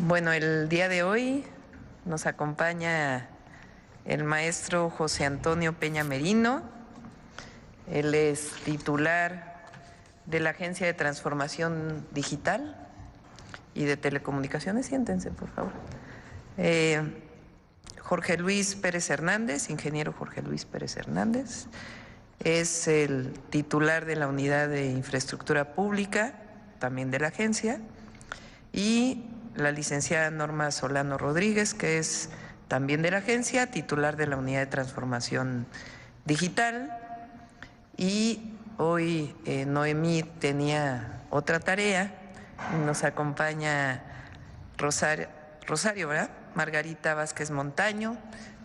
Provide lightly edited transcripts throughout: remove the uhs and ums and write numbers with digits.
Bueno, el día de hoy nos acompaña el maestro José Antonio Peña Merino. Él es titular de la Agencia de Transformación Digital y de Telecomunicaciones. Siéntense, por favor. Jorge Luis Pérez Hernández, ingeniero Jorge Luis Pérez Hernández, es el titular de la Unidad de Infraestructura Pública, también de la agencia, y la licenciada Norma Solano Rodríguez, que es también de la agencia, titular de la Unidad de Transformación Digital. Y hoy Noemí tenía otra tarea, nos acompaña Rosario, ¿verdad? Margarita Vázquez Montaño,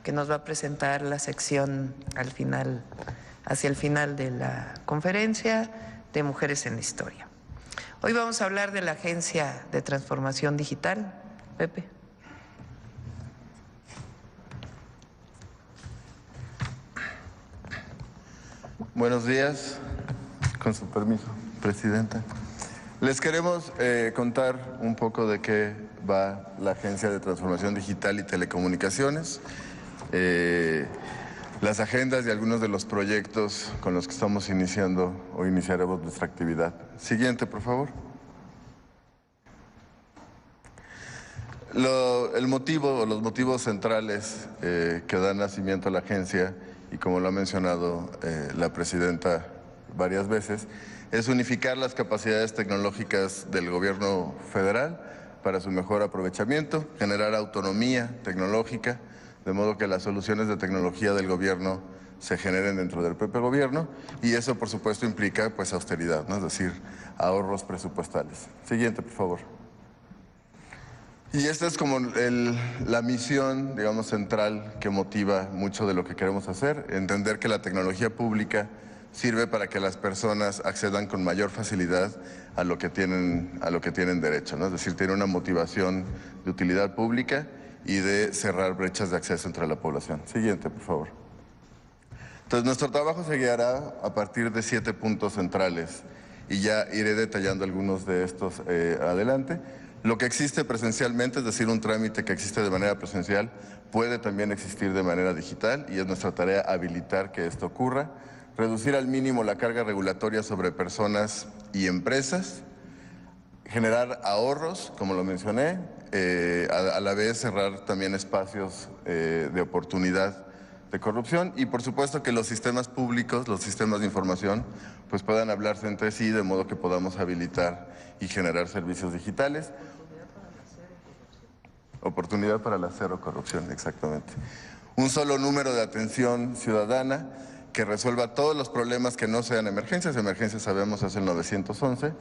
que nos va a presentar la sección al final, hacia el final de la conferencia de Mujeres en la Historia. Hoy vamos a hablar de la Agencia de Transformación Digital. Pepe. Buenos días, con su permiso, Presidenta. Les queremos contar un poco de qué va la Agencia de Transformación Digital y Telecomunicaciones, las agendas y algunos de los proyectos con los que estamos iniciando o iniciaremos nuestra actividad. Siguiente, por favor. El motivo o los motivos centrales que dan nacimiento a la agencia, y como lo ha mencionado la Presidenta varias veces, es unificar las capacidades tecnológicas del gobierno federal para su mejor aprovechamiento, generar autonomía tecnológica, de modo que las soluciones de tecnología del gobierno se generen dentro del propio gobierno, y eso por supuesto implica pues austeridad, ¿no? Es decir, ahorros presupuestales. Siguiente, por favor. Y esta es como la misión, digamos, central que motiva mucho de lo que queremos hacer, entender que la tecnología pública sirve para que las personas accedan con mayor facilidad a lo que tienen derecho, ¿no? Es decir, tiene una motivación de utilidad pública y de cerrar brechas de acceso entre la población. Siguiente, por favor. Entonces, nuestro trabajo se guiará a partir de 7 puntos centrales y ya iré detallando algunos de estos adelante. Lo que existe presencialmente, es decir, un trámite que existe de manera presencial, puede también existir de manera digital y es nuestra tarea habilitar que esto ocurra. Reducir al mínimo la carga regulatoria sobre personas y empresas, generar ahorros, como lo mencioné, a la vez cerrar también espacios de oportunidad de corrupción y por supuesto que los sistemas públicos, los sistemas de información, pues puedan hablarse entre sí de modo que podamos habilitar y generar servicios digitales. Oportunidad para la cero corrupción, exactamente. Un solo número de atención ciudadana que resuelva todos los problemas que no sean emergencias. Emergencias, sabemos, es el 911,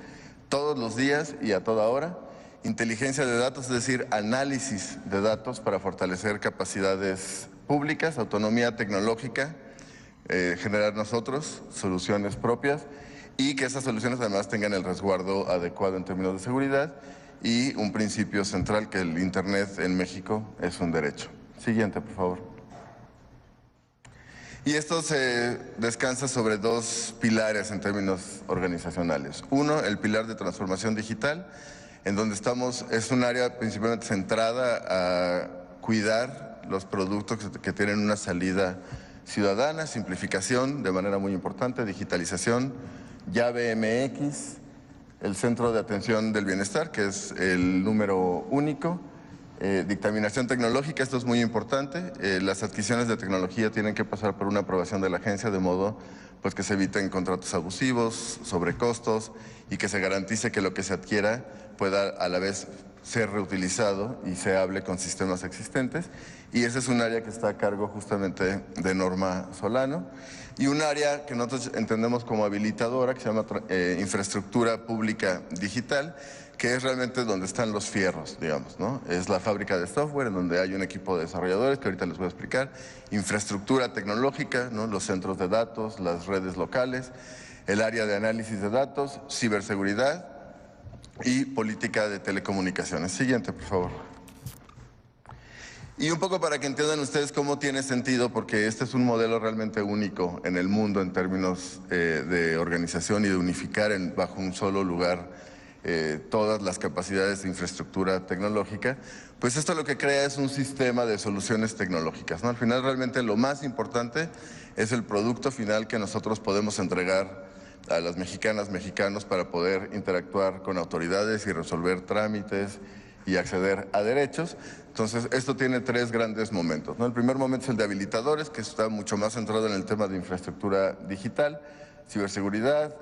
todos los días y a toda hora. Inteligencia de datos, es decir, análisis de datos para fortalecer capacidades públicas, autonomía tecnológica, generar nosotros soluciones propias y que esas soluciones además tengan el resguardo adecuado en términos de seguridad y un principio central, que el Internet en México es un derecho. Siguiente, por favor. Y esto se descansa sobre 2 pilares en términos organizacionales. Uno, el pilar de transformación digital, en donde estamos, es un área principalmente centrada a cuidar los productos que tienen una salida ciudadana, simplificación de manera muy importante, digitalización, llave MX, el Centro de Atención del Bienestar, que es el número único, dictaminación tecnológica, esto es muy importante, las adquisiciones de tecnología tienen que pasar por una aprobación de la agencia de modo pues que se eviten contratos abusivos, sobrecostos y que se garantice que lo que se adquiera pueda a la vez ser reutilizado y se hable con sistemas existentes, y ese es un área que está a cargo justamente de Norma Solano, y un área que nosotros entendemos como habilitadora que se llama infraestructura pública digital, que es realmente donde están los fierros, digamos, ¿no? Es la fábrica de software en donde hay un equipo de desarrolladores que ahorita les voy a explicar, infraestructura tecnológica, ¿no? Los centros de datos, las redes locales, el área de análisis de datos, ciberseguridad y política de telecomunicaciones. Siguiente, por favor. Y un poco para que entiendan ustedes cómo tiene sentido, porque este es un modelo realmente único en el mundo en términos de organización y de unificar bajo un solo lugar todas las capacidades de infraestructura tecnológica, pues esto lo que crea es un sistema de soluciones tecnológicas, ¿no? Al final realmente lo más importante es el producto final que nosotros podemos entregar a las mexicanas, mexicanos para poder interactuar con autoridades y resolver trámites y acceder a derechos. Entonces, esto tiene tres grandes momentos, ¿no? El primer momento es el de habilitadores, que está mucho más centrado en el tema de infraestructura digital, ciberseguridad,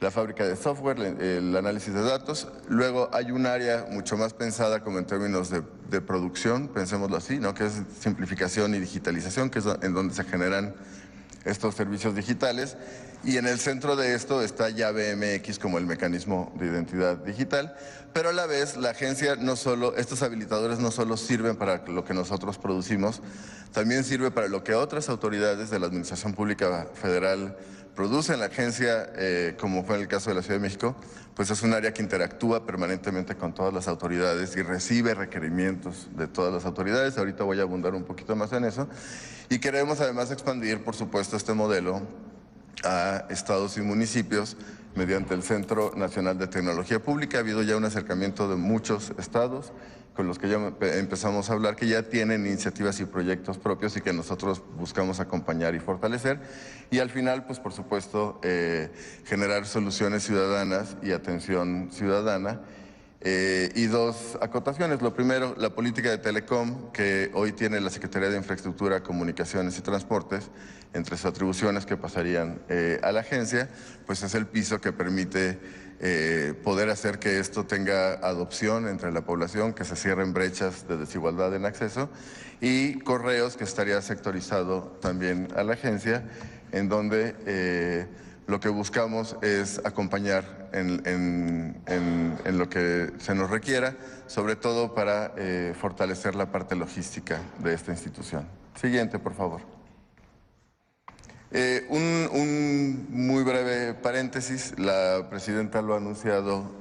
la fábrica de software, el análisis de datos. Luego hay un área mucho más pensada como en términos de producción, pensémoslo así, ¿no? Que es simplificación y digitalización, que es en donde se generan estos servicios digitales. Y en el centro de esto está Llave MX como el mecanismo de identidad digital, pero a la vez la agencia no solo, estos habilitadores no solo sirven para lo que nosotros producimos, también sirve para lo que otras autoridades de la Administración Pública Federal producen. La agencia, como fue en el caso de la Ciudad de México, pues es un área que interactúa permanentemente con todas las autoridades y recibe requerimientos de todas las autoridades. Ahorita voy a abundar un poquito más en eso. Y queremos además expandir, por supuesto, este modelo a estados y municipios mediante el Centro Nacional de Tecnología Pública. Ha habido ya un acercamiento de muchos estados con los que ya empezamos a hablar, que ya tienen iniciativas y proyectos propios y que nosotros buscamos acompañar y fortalecer. Y al final, pues por supuesto, generar soluciones ciudadanas y atención ciudadana. Y dos acotaciones. Lo primero, la política de Telecom, que hoy tiene la Secretaría de Infraestructura, Comunicaciones y Transportes, entre sus atribuciones que pasarían a la agencia, pues es el piso que permite poder hacer que esto tenga adopción entre la población, que se cierren brechas de desigualdad en acceso, y correos, que estaría sectorizado también a la agencia, en donde lo que buscamos es acompañar en lo que se nos requiera, sobre todo para fortalecer la parte logística de esta institución. Siguiente, por favor. Un muy breve paréntesis, la presidenta lo ha anunciado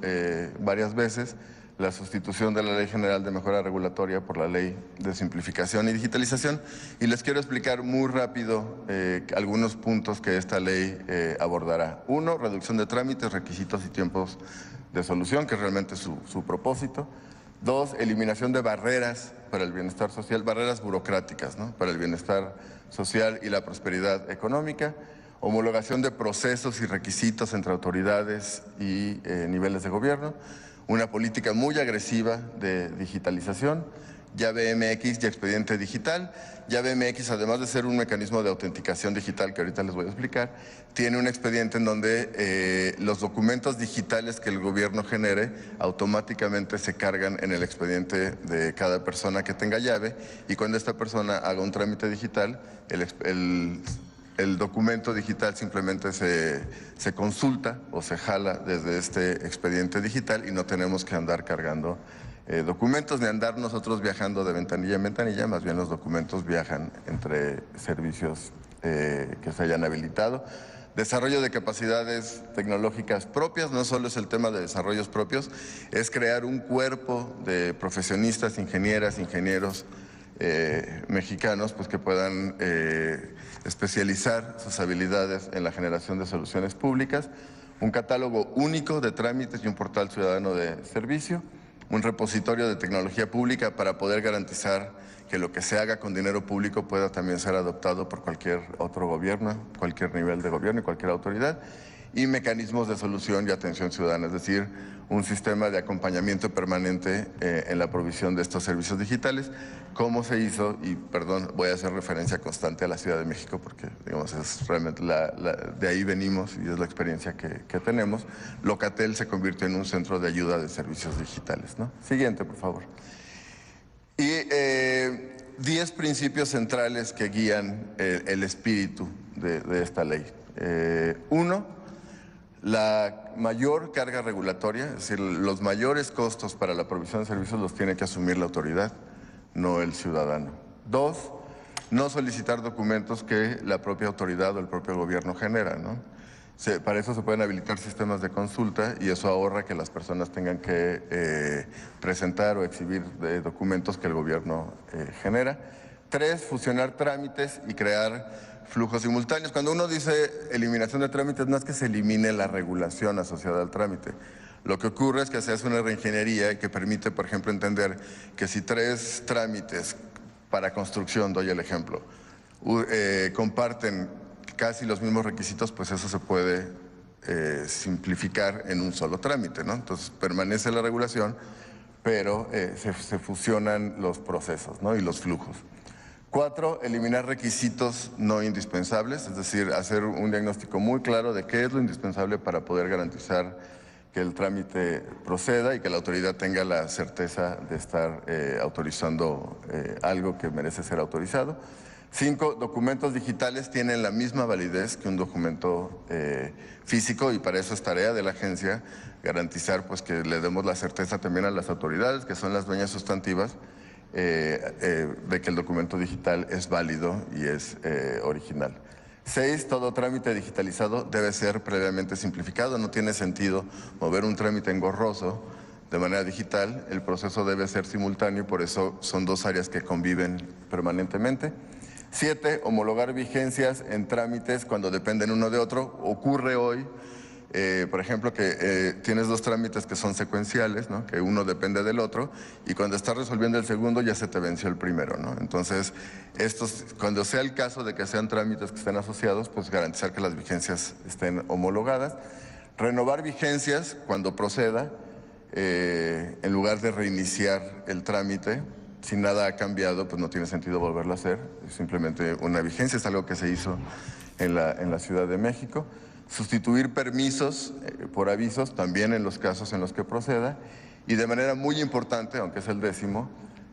varias veces, la sustitución de la Ley General de Mejora Regulatoria por la Ley de Simplificación y Digitalización, y les quiero explicar muy rápido algunos puntos que esta ley abordará. Uno, reducción de trámites, requisitos y tiempos de solución, que es realmente su propósito. Dos, eliminación de barreras para el bienestar social, barreras burocráticas, ¿no? Para el bienestar social y la prosperidad económica. Homologación de procesos y requisitos entre autoridades y niveles de gobierno. Una política muy agresiva de digitalización. Llave MX y expediente digital. Llave MX, además de ser un mecanismo de autenticación digital, que ahorita les voy a explicar, tiene un expediente en donde los documentos digitales que el gobierno genere automáticamente se cargan en el expediente de cada persona que tenga llave, y cuando esta persona haga un trámite digital, el documento digital simplemente se consulta o se jala desde este expediente digital y no tenemos que andar cargando documentos ni andar nosotros viajando de ventanilla en ventanilla, más bien los documentos viajan entre servicios que se hayan habilitado. Desarrollo de capacidades tecnológicas propias, no solo es el tema de desarrollos propios, es crear un cuerpo de profesionistas, ingenieras, ingenieros mexicanos, pues que puedan especializar sus habilidades en la generación de soluciones públicas, un catálogo único de trámites y un portal ciudadano de servicio, un repositorio de tecnología pública para poder garantizar que lo que se haga con dinero público pueda también ser adoptado por cualquier otro gobierno, cualquier nivel de gobierno y cualquier autoridad, y mecanismos de solución y atención ciudadana, es decir, un sistema de acompañamiento permanente en la provisión de estos servicios digitales, como se hizo, y perdón, voy a hacer referencia constante a la Ciudad de México porque digamos, es realmente de ahí venimos y es la experiencia que tenemos. Locatel se convirtió en un centro de ayuda de servicios digitales, ¿no? Siguiente, por favor. Y 10 principios centrales que guían el espíritu de esta ley. Uno, la mayor carga regulatoria, es decir, los mayores costos para la provisión de servicios los tiene que asumir la autoridad, no el ciudadano. Dos, no solicitar documentos que la propia autoridad o el propio gobierno genera, ¿no? Para eso se pueden habilitar sistemas de consulta y eso ahorra que las personas tengan que presentar o exhibir documentos que el gobierno genera. Tres, fusionar trámites y crear flujos simultáneos. Cuando uno dice eliminación de trámites, no es que se elimine la regulación asociada al trámite. Lo que ocurre es que se hace una reingeniería que permite, por ejemplo, entender que si 3 trámites para construcción, doy el ejemplo, comparten casi los mismos requisitos, pues eso se puede simplificar en un solo trámite, ¿no? Entonces permanece la regulación, pero se fusionan los procesos, ¿no? Y los flujos. 4, eliminar requisitos no indispensables, es decir, hacer un diagnóstico muy claro de qué es lo indispensable para poder garantizar que el trámite proceda y que la autoridad tenga la certeza de estar autorizando algo que merece ser autorizado. 5, documentos digitales tienen la misma validez que un documento físico y para eso es tarea de la agencia garantizar pues, que le demos la certeza también a las autoridades, que son las dueñas sustantivas, de que el documento digital es válido y es original. 6, todo trámite digitalizado debe ser previamente simplificado. No tiene sentido mover un trámite engorroso de manera digital. El proceso debe ser simultáneo y por eso son 2 áreas que conviven permanentemente. 7, homologar vigencias en trámites cuando dependen uno de otro. Ocurre hoy, por ejemplo, que tienes 2 trámites que son secuenciales, ¿no? Que uno depende del otro y cuando estás resolviendo el segundo ya se te venció el primero, ¿no? Entonces, cuando sea el caso de que sean trámites que estén asociados, pues garantizar que las vigencias estén homologadas. Renovar vigencias cuando proceda, en lugar de reiniciar el trámite. Si nada ha cambiado, pues no tiene sentido volverlo a hacer, es simplemente una vigencia, es algo que se hizo en la Ciudad de México. Sustituir permisos por avisos, también en los casos en los que proceda, y de manera muy importante, aunque es el 10º,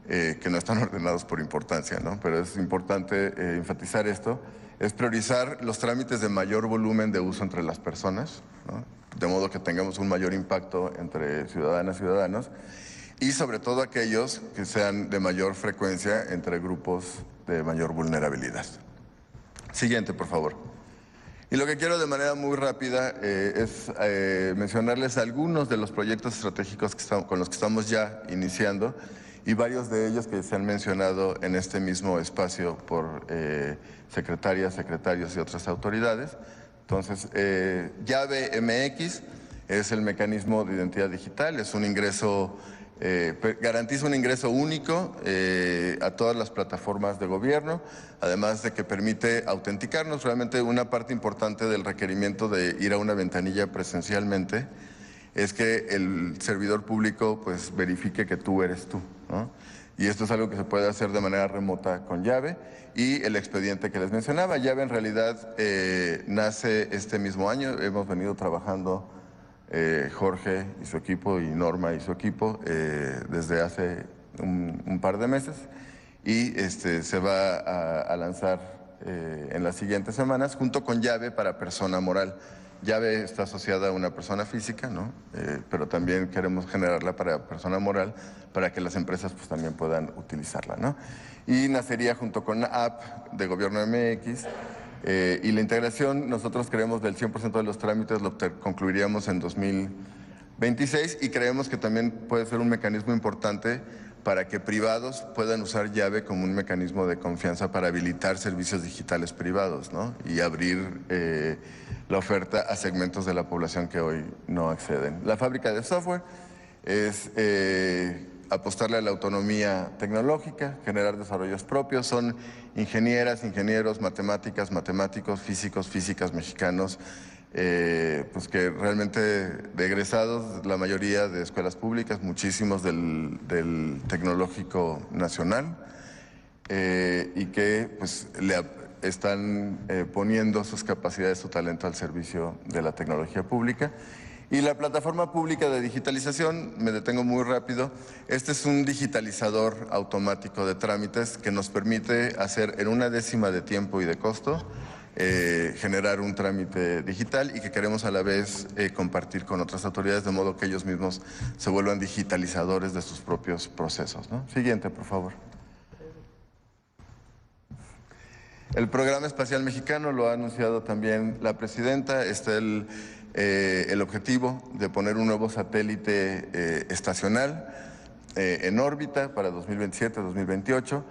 que no están ordenados por importancia, ¿no? Pero es importante enfatizar esto, es priorizar los trámites de mayor volumen de uso entre las personas, ¿no? De modo que tengamos un mayor impacto entre ciudadanas y ciudadanos, y sobre todo aquellos que sean de mayor frecuencia entre grupos de mayor vulnerabilidad. Siguiente, por favor. Y lo que quiero de manera muy rápida es mencionarles algunos de los proyectos estratégicos con los que estamos ya iniciando y varios de ellos que se han mencionado en este mismo espacio por secretarias, secretarios y otras autoridades. Entonces, Llave MX es el mecanismo de identidad digital, es un ingreso... garantiza un ingreso único a todas las plataformas de gobierno, además de que permite autenticarnos. Realmente una parte importante del requerimiento de ir a una ventanilla presencialmente es que el servidor público pues verifique que tú eres tú, ¿no? Y esto es algo que se puede hacer de manera remota con Llave y el expediente que les mencionaba. Llave en realidad nace este mismo año, hemos venido trabajando Jorge y su equipo y Norma y su equipo desde hace un par de meses y se va a lanzar en las siguientes semanas junto con Llave para persona moral. Llave está asociada a una persona física, ¿no? Pero también queremos generarla para persona moral para que las empresas pues, también puedan utilizarla, ¿no? Y nacería junto con la app de Gobierno MX. Y la integración, nosotros creemos del 100% de los trámites lo concluiríamos en 2026 y creemos que también puede ser un mecanismo importante para que privados puedan usar Llave como un mecanismo de confianza para habilitar servicios digitales privados, ¿no? Y abrir la oferta a segmentos de la población que hoy no acceden. La fábrica de software es apostarle a la autonomía tecnológica, generar desarrollos propios. Son ingenieras, ingenieros, matemáticas, matemáticos, físicos, físicas mexicanos, pues que realmente de egresados, la mayoría de escuelas públicas, muchísimos del Tecnológico Nacional, y que pues están poniendo sus capacidades, su talento al servicio de la tecnología pública. Y la plataforma pública de digitalización, me detengo muy rápido, este es un digitalizador automático de trámites que nos permite hacer en 1/10 de tiempo y de costo, generar un trámite digital y que queremos a la vez compartir con otras autoridades de modo que ellos mismos se vuelvan digitalizadores de sus propios procesos, ¿no? Siguiente, por favor. El Programa Espacial Mexicano lo ha anunciado también la presidenta, está el objetivo de poner un nuevo satélite estacional en órbita para 2027-2028,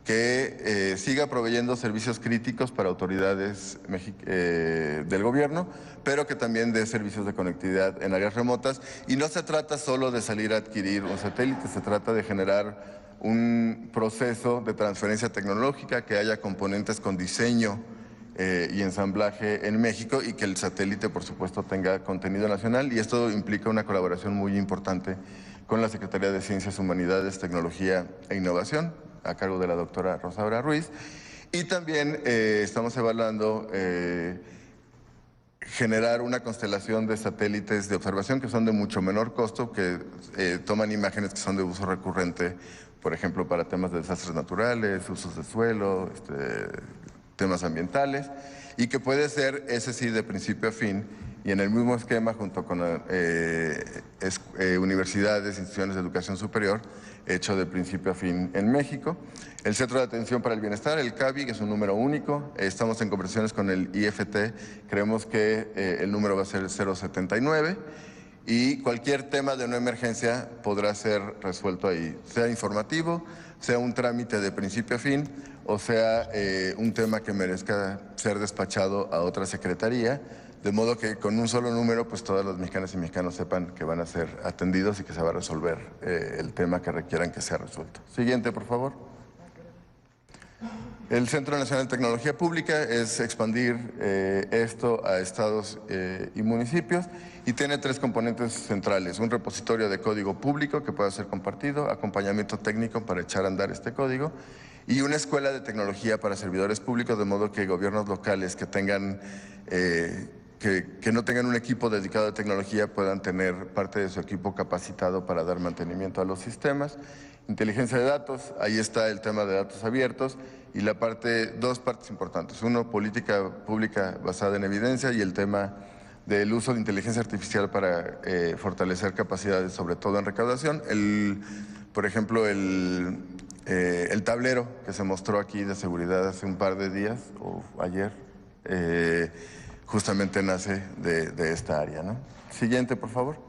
que siga proveyendo servicios críticos para autoridades del gobierno, pero que también dé servicios de conectividad en áreas remotas. Y no se trata solo de salir a adquirir un satélite, se trata de generar un proceso de transferencia tecnológica, que haya componentes con diseño y ensamblaje en México y que el satélite, por supuesto, tenga contenido nacional. Y esto implica una colaboración muy importante con la Secretaría de Ciencias, Humanidades, Tecnología e Innovación, a cargo de la doctora Rosaura Ruiz. Y también estamos evaluando generar una constelación de satélites de observación que son de mucho menor costo, que toman imágenes que son de uso recurrente, por ejemplo, para temas de desastres naturales, usos de suelo, temas ambientales, y que puede ser, ese sí, de principio a fin, y en el mismo esquema, junto con universidades, instituciones de educación superior, hecho de principio a fin en México. El Centro de Atención para el Bienestar, el CABI, que es un número único. Estamos en conversaciones con el IFT. Creemos que el número va a ser 079 y cualquier tema de una emergencia podrá ser resuelto ahí, sea informativo, sea un trámite de principio a fin o sea un tema que merezca ser despachado a otra secretaría, de modo que con un solo número pues todas las mexicanas y mexicanos sepan que van a ser atendidos y que se va a resolver el tema que requieran que sea resuelto. Siguiente, por favor. El Centro Nacional de Tecnología Pública es expandir esto a estados y municipios y tiene tres componentes centrales: un repositorio de código público que pueda ser compartido, acompañamiento técnico para echar a andar este código y una escuela de tecnología para servidores públicos, de modo que gobiernos locales que tengan que no tengan un equipo dedicado a tecnología puedan tener parte de su equipo capacitado para dar mantenimiento a los sistemas. Inteligencia de datos, ahí está el tema de datos abiertos y dos partes importantes. Uno, política pública basada en evidencia y el tema del uso de inteligencia artificial para fortalecer capacidades, sobre todo en recaudación. Por ejemplo, el tablero que se mostró aquí de seguridad hace un par de días o ayer, justamente nace de esta área, ¿no? Siguiente, por favor.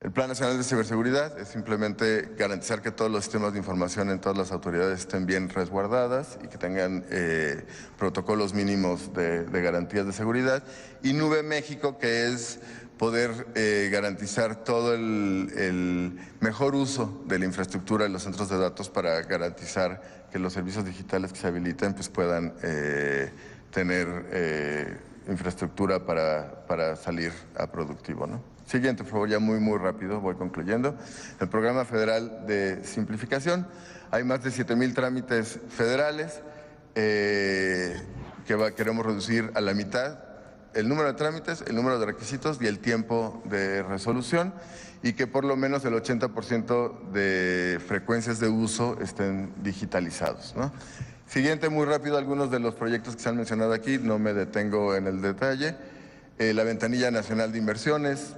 El Plan Nacional de Ciberseguridad es simplemente garantizar que todos los sistemas de información en todas las autoridades estén bien resguardadas y que tengan protocolos mínimos de garantías de seguridad. Y Nube México, que es poder garantizar todo el mejor uso de la infraestructura de los centros de datos para garantizar que los servicios digitales que se habiliten pues puedan tener infraestructura para salir a productivo, ¿no? Siguiente, por favor, ya muy rápido, voy concluyendo. El Programa Federal de Simplificación. Hay más de 7,000 trámites federales queremos reducir a la mitad el número de trámites, el número de requisitos y el tiempo de resolución, y que por lo menos el 80% de frecuencias de uso estén digitalizados, ¿no? Siguiente, muy rápido, algunos de los proyectos que se han mencionado aquí, no me detengo en el detalle. La Ventanilla Nacional de Inversiones,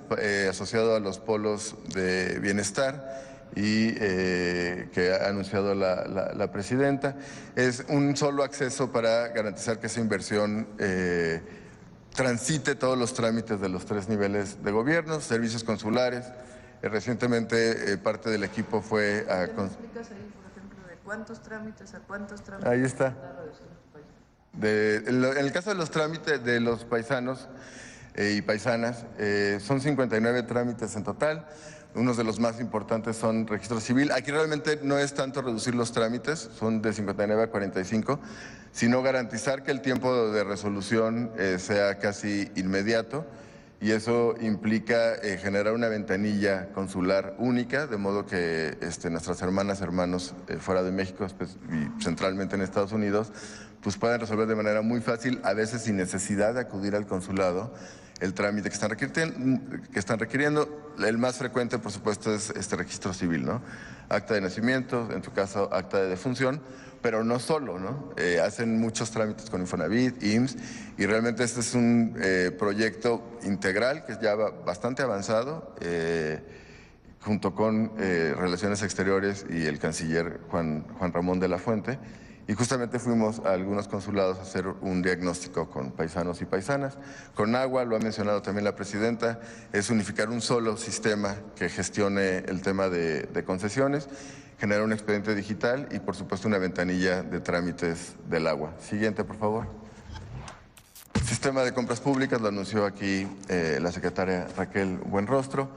asociado a los polos de bienestar y que ha anunciado la presidenta, es un solo acceso para garantizar que esa inversión transite todos los trámites de los 3 niveles de gobierno, servicios consulares. Recientemente parte del equipo fue a... ¿Me explicas ahí, por ejemplo, de cuántos trámites a cuántos trámites? Ahí está. En el caso de los trámites de los paisanos y paisanas, son 59 trámites en total. Unos de los más importantes son registro civil. Aquí realmente no es tanto reducir los trámites, son de 59 a 45, sino garantizar que el tiempo de resolución sea casi inmediato, y eso implica generar una ventanilla consular única, de modo que nuestras hermanos fuera de México y centralmente en Estados Unidos, pues puedan resolver de manera muy fácil, a veces sin necesidad de acudir al consulado, el trámite que están requiriendo. El más frecuente, por supuesto, es este registro civil, ¿no? Acta de nacimiento, en tu caso, acta de defunción, pero no solo, ¿no? Hacen muchos trámites con Infonavit, IMSS, y realmente este es un proyecto integral que ya va bastante avanzado, junto con Relaciones Exteriores y el canciller Juan Ramón de la Fuente. Y justamente fuimos a algunos consulados a hacer un diagnóstico con paisanos y paisanas. Con agua, lo ha mencionado también la presidenta, es unificar un solo sistema que gestione el tema de concesiones, generar un expediente digital y, por supuesto, una ventanilla de trámites del agua. Siguiente, por favor. Sistema de compras públicas, lo anunció aquí la secretaria Raquel Buenrostro.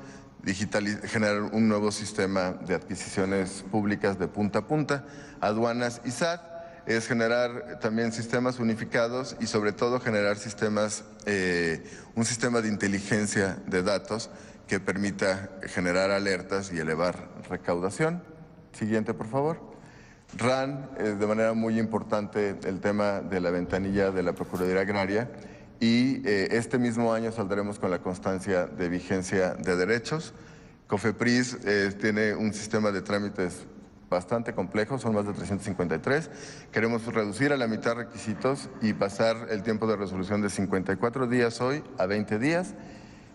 Generar un nuevo sistema de adquisiciones públicas de punta a punta, aduanas y SAT. Es generar también sistemas unificados y sobre todo generar sistemas, un sistema de inteligencia de datos que permita generar alertas y elevar recaudación. Siguiente, por favor. RAN, de manera muy importante el tema de la ventanilla de la Procuraduría Agraria y este mismo año saldremos con la constancia de vigencia de derechos. COFEPRIS tiene un sistema de trámites bastante complejo, son más de 353. Queremos reducir a la mitad requisitos y pasar el tiempo de resolución de 54 días hoy a 20 días.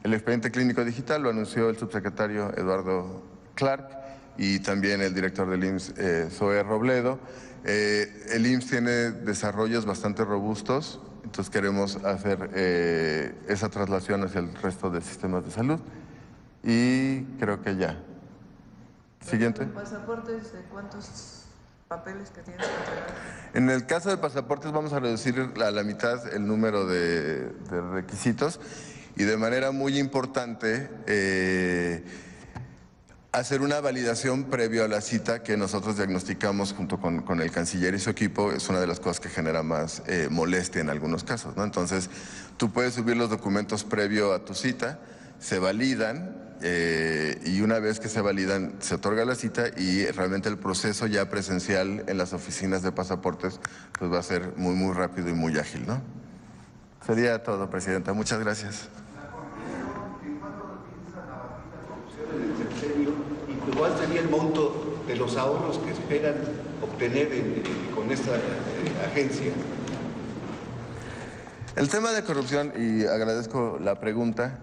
El expediente clínico digital lo anunció el subsecretario Eduardo Clark y también el director del IMSS, Zoe Robledo. El IMSS tiene desarrollos bastante robustos, entonces queremos hacer esa traslación hacia el resto de sistemas de salud. Y creo que ya. Siguiente. ¿Pasaportes de cuántos papeles que tienes que entregar? En el caso de pasaportes vamos a reducir a la mitad el número de requisitos y de manera muy importante hacer una validación previo a la cita que nosotros diagnosticamos junto con el canciller y su equipo. Es una de las cosas que genera más molestia en algunos casos, ¿no? Entonces, tú puedes subir los documentos previo a tu cita, se validan y una vez que se validan se otorga la cita y realmente el proceso ya presencial en las oficinas de pasaportes pues va a ser muy rápido y muy ágil, ¿no? Sería todo, Presidenta. Muchas gracias. ¿Y cuál sería el monto de los ahorros que esperan obtener con esta agencia? El tema de corrupción, y agradezco la pregunta,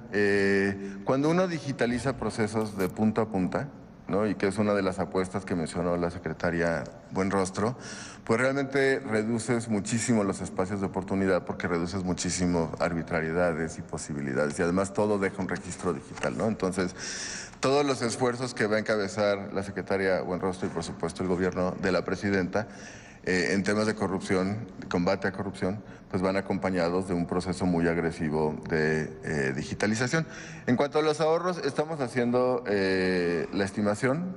cuando uno digitaliza procesos de punta a punta, ¿no? Y que es una de las apuestas que mencionó la secretaria Buenrostro, pues realmente reduces muchísimo los espacios de oportunidad porque reduces muchísimo arbitrariedades y posibilidades y además todo deja un registro digital, ¿no? Entonces, todos los esfuerzos que va a encabezar la secretaria Buenrostro y por supuesto el gobierno de la presidenta en temas de corrupción, de combate a corrupción, pues van acompañados de un proceso muy agresivo de digitalización. En cuanto a los ahorros, estamos haciendo la estimación,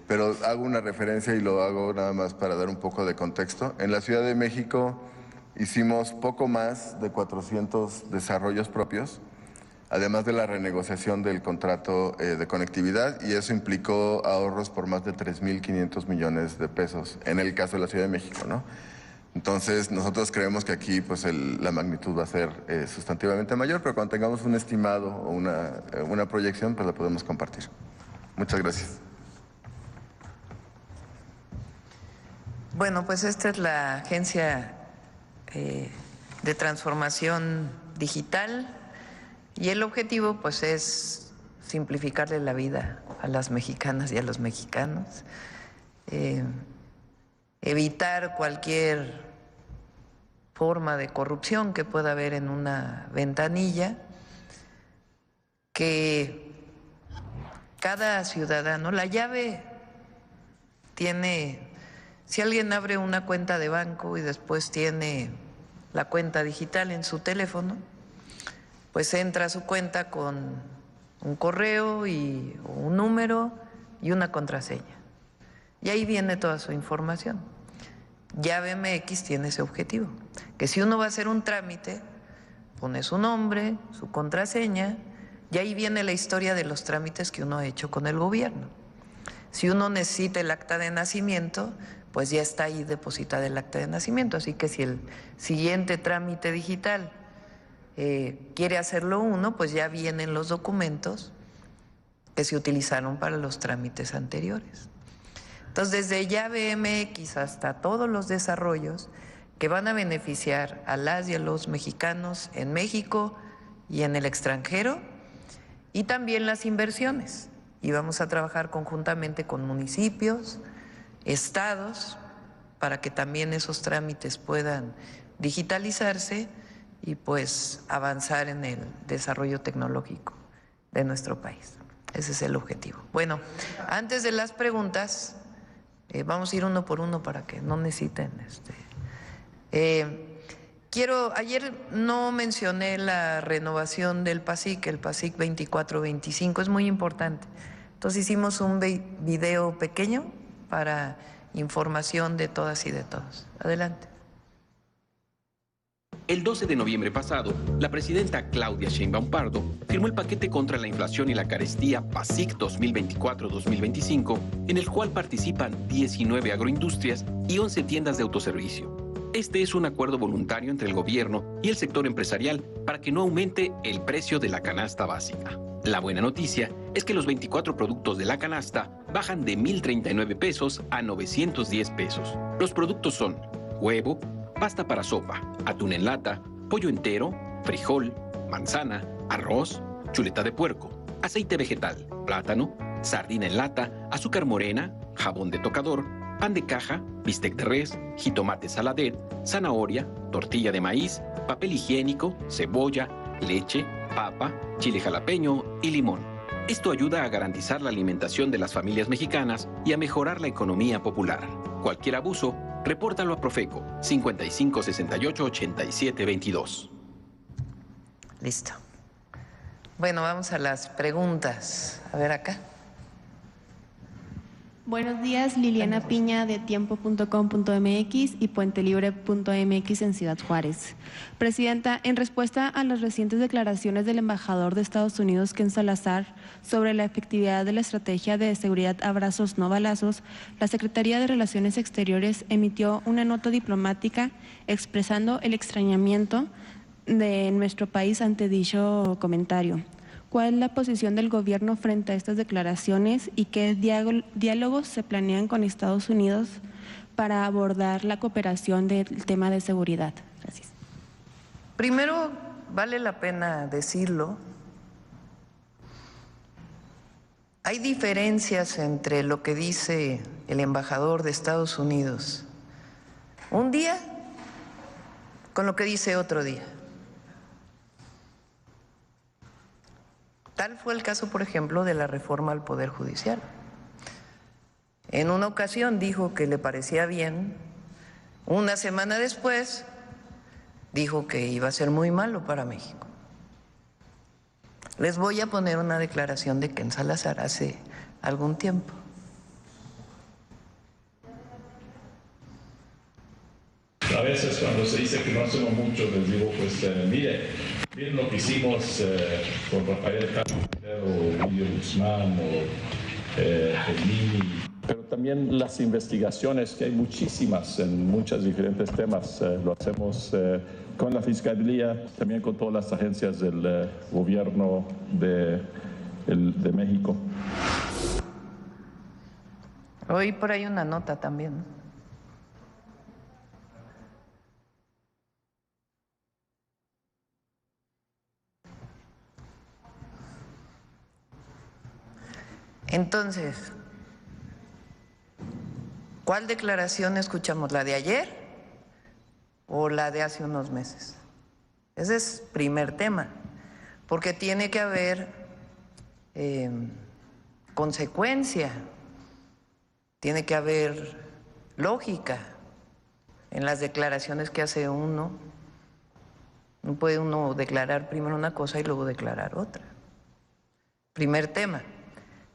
pero hago una referencia y lo hago nada más para dar un poco de contexto. En la Ciudad de México hicimos poco más de 400 desarrollos propios, además de la renegociación del contrato de conectividad, y eso implicó ahorros por más de 3.500 millones de pesos en el caso de la Ciudad de México, ¿no? Entonces, nosotros creemos que aquí pues la magnitud va a ser sustantivamente mayor, pero cuando tengamos un estimado o una proyección, pues la podemos compartir. Muchas gracias. Bueno, pues esta es la Agencia de Transformación Digital. Y el objetivo, pues, es simplificarle la vida a las mexicanas y a los mexicanos, evitar cualquier forma de corrupción que pueda haber en una ventanilla, que cada ciudadano, la llave tiene, si alguien abre una cuenta de banco y después tiene la cuenta digital en su teléfono, pues entra a su cuenta con un correo y un número y una contraseña. Y ahí viene toda su información. Llave MX tiene ese objetivo, que si uno va a hacer un trámite, pone su nombre, su contraseña, y ahí viene la historia de los trámites que uno ha hecho con el gobierno. Si uno necesita el acta de nacimiento, pues ya está ahí depositada el acta de nacimiento. Así que si el siguiente trámite digital quiere hacerlo uno, pues ya vienen los documentos que se utilizaron para los trámites anteriores. Entonces, desde llave MX hasta todos los desarrollos que van a beneficiar a las y a los mexicanos en México y en el extranjero, y también las inversiones. Y vamos a trabajar conjuntamente con municipios, estados, para que también esos trámites puedan digitalizarse y pues avanzar en el desarrollo tecnológico de nuestro país. Ese es el objetivo. Bueno, antes de las preguntas, vamos a ir uno por uno para que no necesiten. Ayer no mencioné la renovación del PASIC, el PASIC 24-25, es muy importante. Entonces hicimos un video pequeño para información de todas y de todos. Adelante. El 12 de noviembre pasado, la presidenta Claudia Sheinbaum Pardo firmó el paquete contra la inflación y la carestía PASIC 2024-2025, en el cual participan 19 agroindustrias y 11 tiendas de autoservicio. Este es un acuerdo voluntario entre el gobierno y el sector empresarial para que no aumente el precio de la canasta básica. La buena noticia es que los 24 productos de la canasta bajan de 1,039 pesos a 910 pesos. Los productos son huevo, pasta para sopa, atún en lata, pollo entero, frijol, manzana, arroz, chuleta de puerco, aceite vegetal, plátano, sardina en lata, azúcar morena, jabón de tocador, pan de caja, bistec de res, jitomate saladet, zanahoria, tortilla de maíz, papel higiénico, cebolla, leche, papa, chile jalapeño y limón. Esto ayuda a garantizar la alimentación de las familias mexicanas y a mejorar la economía popular. Cualquier abuso, repórtalo a Profeco 5568-8722. Listo. Bueno, vamos a las preguntas. A ver acá. Buenos días, Liliana Piña de tiempo.com.mx y puentelibre.mx en Ciudad Juárez. Presidenta, en respuesta a las recientes declaraciones del embajador de Estados Unidos, Ken Salazar, sobre la efectividad de la estrategia de seguridad abrazos no balazos, la Secretaría de Relaciones Exteriores emitió una nota diplomática expresando el extrañamiento de nuestro país ante dicho comentario. ¿Cuál es la posición del gobierno frente a estas declaraciones y qué diálogos se planean con Estados Unidos para abordar la cooperación del tema de seguridad? Gracias. Primero, vale la pena decirlo, hay diferencias entre lo que dice el embajador de Estados Unidos un día con lo que dice otro día. Tal fue el caso, por ejemplo, de la reforma al Poder Judicial. En una ocasión dijo que le parecía bien, una semana después dijo que iba a ser muy malo para México. Les voy a poner una declaración de Ken Salazar hace algún tiempo. A veces cuando se dice que no hacemos mucho, les digo, pues mire, miren lo que hicimos con Rafael Castro, o Lidio Guzmán, o el Mini. Pero también las investigaciones, que hay muchísimas en muchos diferentes temas, lo hacemos con la Fiscalía, también con todas las agencias del gobierno de México. Oí por ahí una nota también, ¿no? Entonces, ¿cuál declaración escuchamos? ¿La de ayer o la de hace unos meses? Ese es primer tema, porque tiene que haber consecuencia, tiene que haber lógica en las declaraciones que hace uno. No puede uno declarar primero una cosa y luego declarar otra. Primer tema.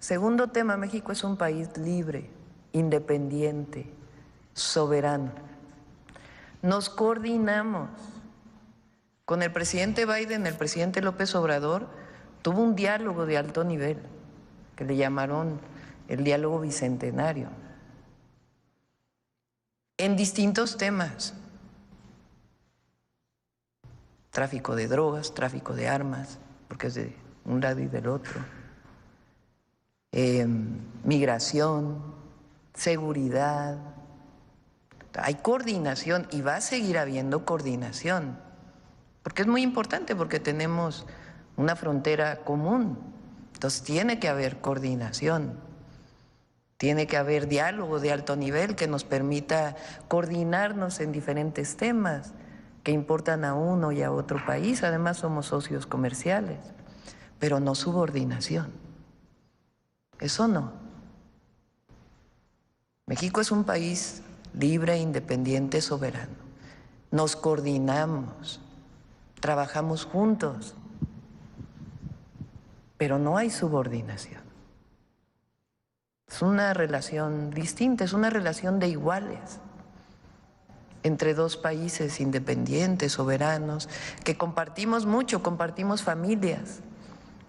Segundo tema, México es un país libre, independiente, soberano. Nos coordinamos. Con el presidente Biden, el presidente López Obrador tuvo un diálogo de alto nivel, que le llamaron el diálogo bicentenario, en distintos temas. Tráfico de drogas, tráfico de armas, porque es de un lado y del otro. Migración, seguridad, hay coordinación y va a seguir habiendo coordinación, porque es muy importante, porque tenemos una frontera común, entonces tiene que haber coordinación, tiene que haber diálogo de alto nivel que nos permita coordinarnos en diferentes temas que importan a uno y a otro país. Además somos socios comerciales, pero no subordinación. Eso no. México es un país libre, independiente, soberano. Nos coordinamos, trabajamos juntos, pero no hay subordinación. Es una relación distinta, es una relación de iguales entre dos países independientes, soberanos, que compartimos mucho, compartimos familias,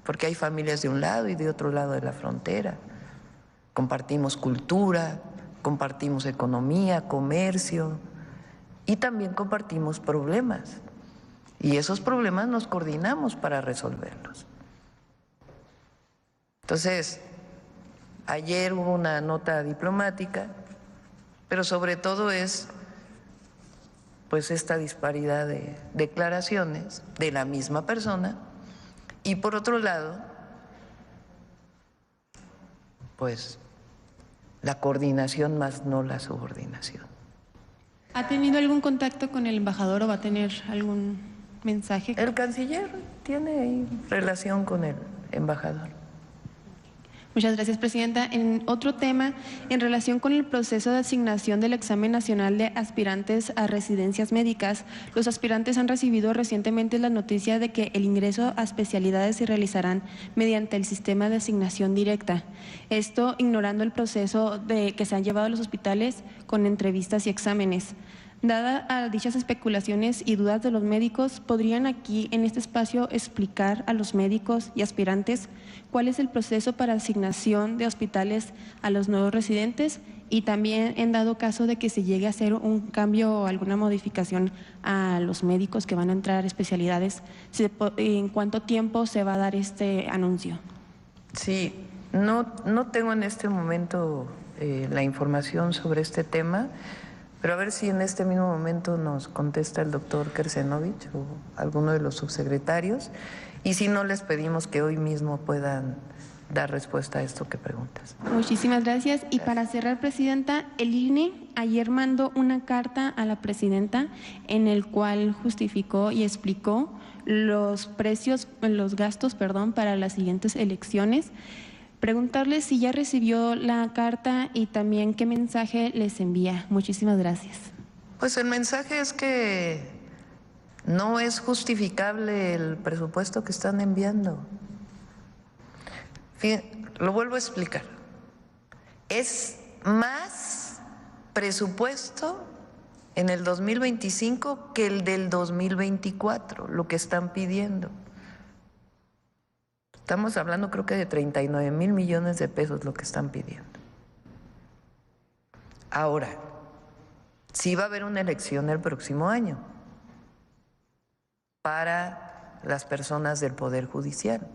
porque hay familias de un lado y de otro lado de la frontera. Compartimos cultura, compartimos economía, comercio y también compartimos problemas. Y esos problemas nos coordinamos para resolverlos. Entonces, ayer hubo una nota diplomática, pero sobre todo es pues esta disparidad de declaraciones de la misma persona y por otro lado, pues la coordinación más no la subordinación. ¿Ha tenido algún contacto con el embajador o va a tener algún mensaje? El canciller tiene ahí relación con el embajador. Muchas gracias, Presidenta. En otro tema, en relación con el proceso de asignación del examen nacional de aspirantes a residencias médicas, los aspirantes han recibido recientemente la noticia de que el ingreso a especialidades se realizarán mediante el sistema de asignación directa. Esto ignorando el proceso que se han llevado a los hospitales con entrevistas y exámenes. Dada a dichas especulaciones y dudas de los médicos, ¿podrían aquí en este espacio explicar a los médicos y aspirantes cuál es el proceso para asignación de hospitales a los nuevos residentes? Y también, en dado caso de que se llegue a hacer un cambio o alguna modificación a los médicos que van a entrar a especialidades, ¿en cuánto tiempo se va a dar este anuncio? Sí, no tengo en este momento la información sobre este tema. Pero a ver si en este mismo momento nos contesta el doctor Kersenovich o alguno de los subsecretarios, y si no, les pedimos que hoy mismo puedan dar respuesta a esto que preguntas. Muchísimas gracias. Y para cerrar, Presidenta, el INE ayer mandó una carta a la Presidenta en el cual justificó y explicó los gastos para las siguientes elecciones. Preguntarles si ya recibió la carta y también qué mensaje les envía. Muchísimas gracias. Pues el mensaje es que no es justificable el presupuesto que están enviando. Lo vuelvo a explicar. Es más presupuesto en el 2025 que el del 2024, lo que están pidiendo. Estamos hablando creo que de 39,000 millones de pesos lo que están pidiendo. Ahora, sí va a haber una elección el próximo año para las personas del Poder Judicial.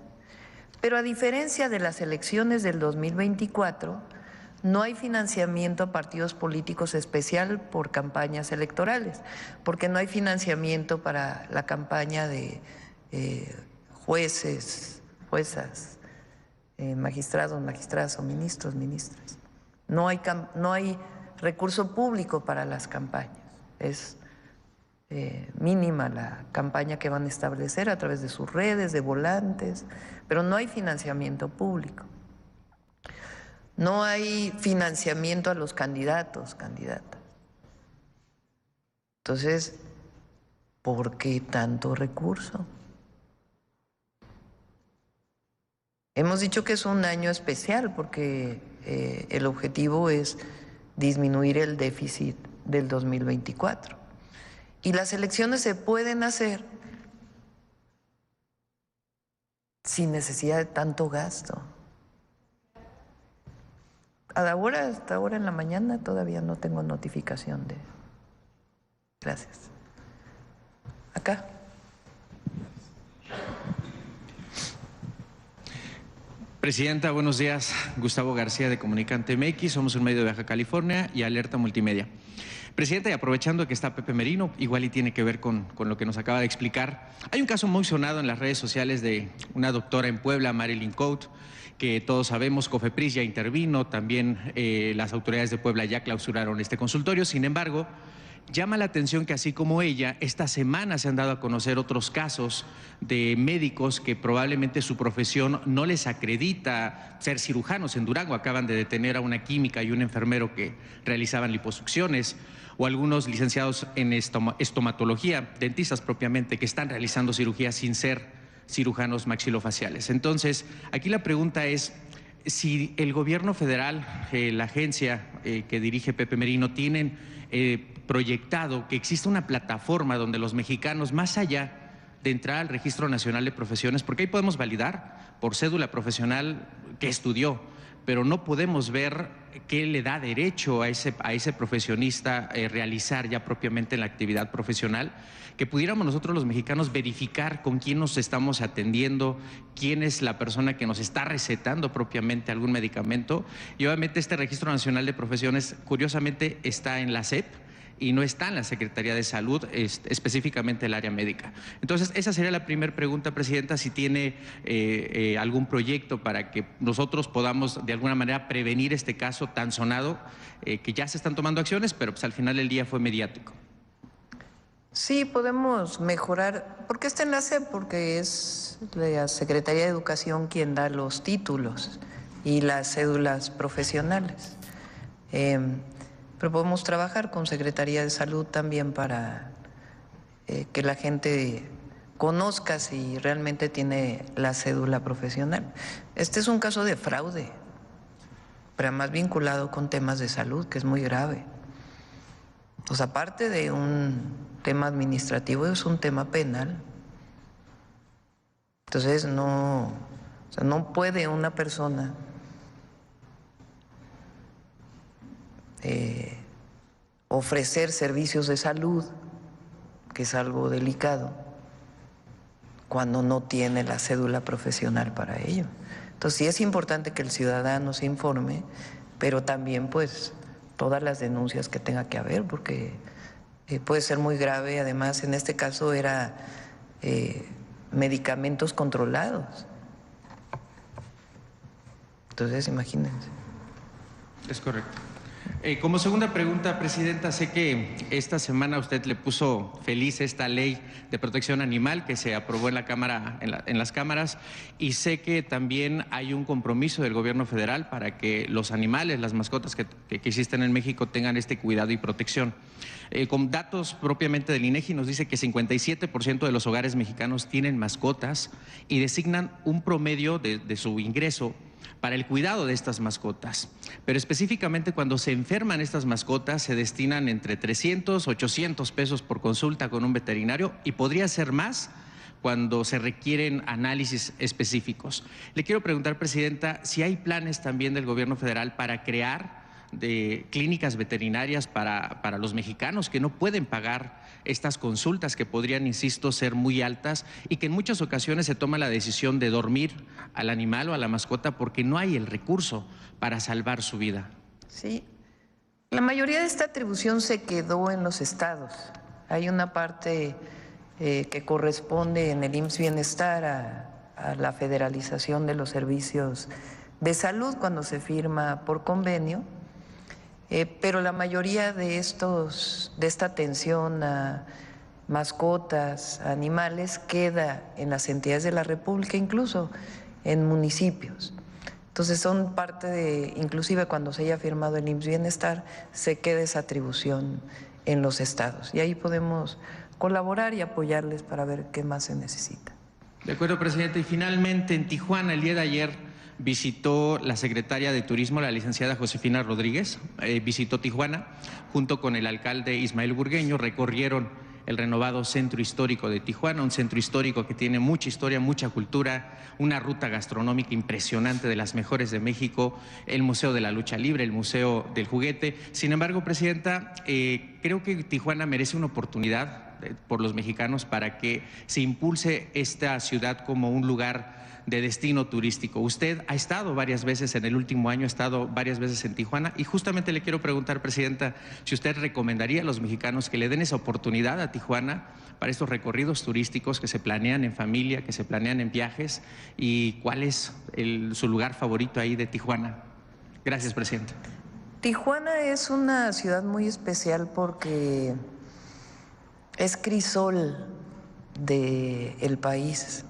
Pero a diferencia de las elecciones del 2024, no hay financiamiento a partidos políticos especial por campañas electorales, porque no hay financiamiento para la campaña de jueces, juezas, magistrados, magistradas o ministros, ministras. No hay recurso público para las campañas. Es mínima la campaña que van a establecer a través de sus redes, de volantes, pero no hay financiamiento público. No hay financiamiento a los candidatos, candidatas. Entonces, ¿por qué tanto recurso? Hemos dicho que es un año especial porque el objetivo es disminuir el déficit del 2024. Y las elecciones se pueden hacer sin necesidad de tanto gasto. Hasta ahora en la mañana todavía no tengo notificación de... Gracias. Acá. Presidenta, buenos días. Gustavo García de Comunicante MX, somos un medio de Baja California y Alerta Multimedia. Presidenta, y aprovechando que está Pepe Merino, igual y tiene que ver con lo que nos acaba de explicar, hay un caso muy sonado en las redes sociales de una doctora en Puebla, Marilyn Coate, que todos sabemos, COFEPRIS ya intervino, también las autoridades de Puebla ya clausuraron este consultorio. Sin embargo, Llama la atención que así como ella, esta semana se han dado a conocer otros casos de médicos que probablemente su profesión no les acredita ser cirujanos. En Durango acaban de detener a una química y un enfermero que realizaban liposucciones, o algunos licenciados en estomatología, dentistas propiamente, que están realizando cirugías sin ser cirujanos maxilofaciales. Entonces, aquí la pregunta es si el gobierno federal, la agencia que dirige Pepe Merino, tienen proyectado que exista una plataforma donde los mexicanos, más allá de entrar al Registro Nacional de Profesiones, porque ahí podemos validar por cédula profesional que estudió, pero no podemos ver qué le da derecho a ese profesionista realizar ya propiamente la actividad profesional, que pudiéramos nosotros los mexicanos verificar con quién nos estamos atendiendo, quién es la persona que nos está recetando propiamente algún medicamento. Y obviamente este Registro Nacional de Profesiones, curiosamente, está en la SEP, y no está en la Secretaría de Salud, específicamente el área médica. Entonces, esa sería la primera pregunta, Presidenta, si tiene algún proyecto para que nosotros podamos de alguna manera prevenir este caso tan sonado, que ya se están tomando acciones, pero pues al final del día fue mediático. Sí, podemos mejorar, porque está en la SEP, porque es la Secretaría de Educación quien da los títulos y las cédulas profesionales. Pero podemos trabajar con Secretaría de Salud también para que la gente conozca si realmente tiene la cédula profesional. Este es un caso de fraude, pero además vinculado con temas de salud, que es muy grave. Pues aparte de un tema administrativo, es un tema penal. Entonces no puede una persona ofrecer servicios de salud, que es algo delicado, cuando no tiene la cédula profesional para ello. Entonces sí es importante que el ciudadano se informe, pero también pues todas las denuncias que tenga que haber, porque puede ser muy grave. Además, en este caso era medicamentos controlados. Entonces, imagínense. Es correcto. Como segunda pregunta, Presidenta, sé que esta semana usted le puso feliz esta ley de protección animal que se aprobó en la Cámara, en las cámaras, y sé que también hay un compromiso del gobierno federal para que los animales, las mascotas que existen en México tengan este cuidado y protección. Con datos propiamente del INEGI nos dice que 57% de los hogares mexicanos tienen mascotas y designan un promedio de su ingreso para el cuidado de estas mascotas. Pero específicamente cuando se enferman estas mascotas se destinan entre 300 a 800 pesos por consulta con un veterinario, y podría ser más cuando se requieren análisis específicos. Le quiero preguntar, Presidenta, si hay planes también del gobierno federal para crear clínicas veterinarias para los mexicanos que no pueden pagar estas consultas, que podrían, insisto, ser muy altas, y que en muchas ocasiones se toma la decisión de dormir al animal o a la mascota porque no hay el recurso para salvar su vida. Sí, la mayoría de esta atribución se quedó en los estados. Hay una parte que corresponde en el IMSS Bienestar a la federalización de los servicios de salud cuando se firma por convenio. Pero la mayoría de esta atención a mascotas, a animales, queda en las entidades de la República, incluso en municipios. Entonces son parte de, inclusive cuando se haya firmado el IMSS Bienestar, se queda esa atribución en los estados. Y ahí podemos colaborar y apoyarles para ver qué más se necesita. De acuerdo, Presidente. Y finalmente, en Tijuana, el día de ayer, visitó la secretaria de Turismo, la licenciada Josefina Rodríguez, visitó Tijuana junto con el alcalde Ismael Burgueño, recorrieron el renovado Centro Histórico de Tijuana, un centro histórico que tiene mucha historia, mucha cultura, una ruta gastronómica impresionante, de las mejores de México, el Museo de la Lucha Libre, el Museo del Juguete. Sin embargo, Presidenta, creo que Tijuana merece una oportunidad por los mexicanos para que se impulse esta ciudad como un lugar de destino turístico. Usted ha estado varias veces en el último año, ha estado varias veces en Tijuana, y justamente le quiero preguntar, Presidenta, si usted recomendaría a los mexicanos que le den esa oportunidad a Tijuana para estos recorridos turísticos que se planean en familia, que se planean en viajes, y cuál es su lugar favorito ahí de Tijuana. Gracias, Presidenta. Tijuana es una ciudad muy especial porque es crisol del país.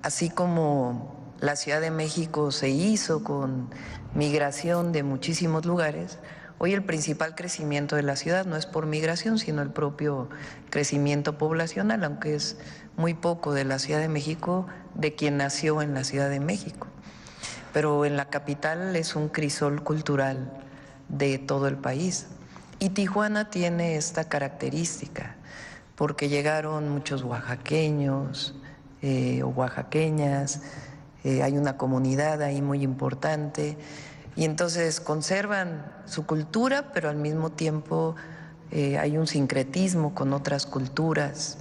Así como la Ciudad de México se hizo con migración de muchísimos lugares, hoy el principal crecimiento de la ciudad no es por migración, sino el propio crecimiento poblacional, aunque es muy poco de la Ciudad de México de quien nació en la Ciudad de México. Pero en la capital es un crisol cultural de todo el país. Y Tijuana tiene esta característica, porque llegaron muchos oaxaqueños o oaxaqueñas, hay una comunidad ahí muy importante, y entonces conservan su cultura, pero al mismo tiempo hay un sincretismo con otras culturas,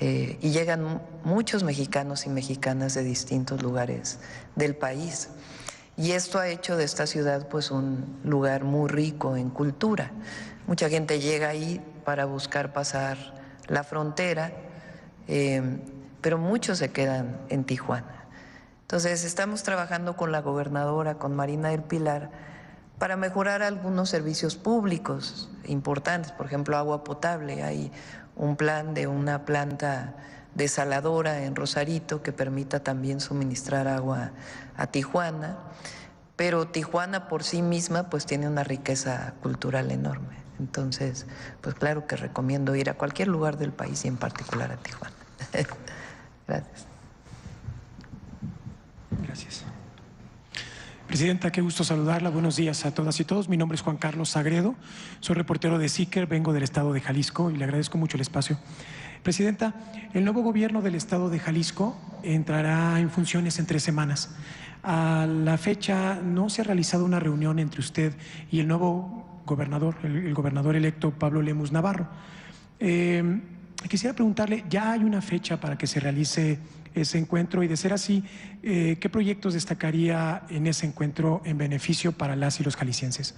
y llegan muchos mexicanos y mexicanas de distintos lugares del país. Y esto ha hecho de esta ciudad pues un lugar muy rico en cultura. Mucha gente llega ahí para buscar pasar la frontera, pero muchos se quedan en Tijuana. Entonces estamos trabajando con la gobernadora, con Marina del Pilar, para mejorar algunos servicios públicos importantes, por ejemplo, agua potable. Hay un plan de una planta desaladora en Rosarito que permita también suministrar agua a Tijuana, pero Tijuana por sí misma pues tiene una riqueza cultural enorme. Entonces, pues claro que recomiendo ir a cualquier lugar del país y en particular a Tijuana. Gracias. Gracias. Presidenta, qué gusto saludarla. Buenos días a todas y todos. Mi nombre es Juan Carlos Sagredo, soy reportero de SICER, vengo del estado de Jalisco y le agradezco mucho el espacio. Presidenta, el nuevo gobierno del estado de Jalisco entrará en funciones en 3 semanas. A la fecha no se ha realizado una reunión entre usted y el nuevo gobernador, el gobernador electo Pablo Lemus Navarro. Quisiera preguntarle, ¿ya hay una fecha para que se realice ese encuentro? Y de ser así, ¿qué proyectos destacaría en ese encuentro en beneficio para las y los jaliscienses?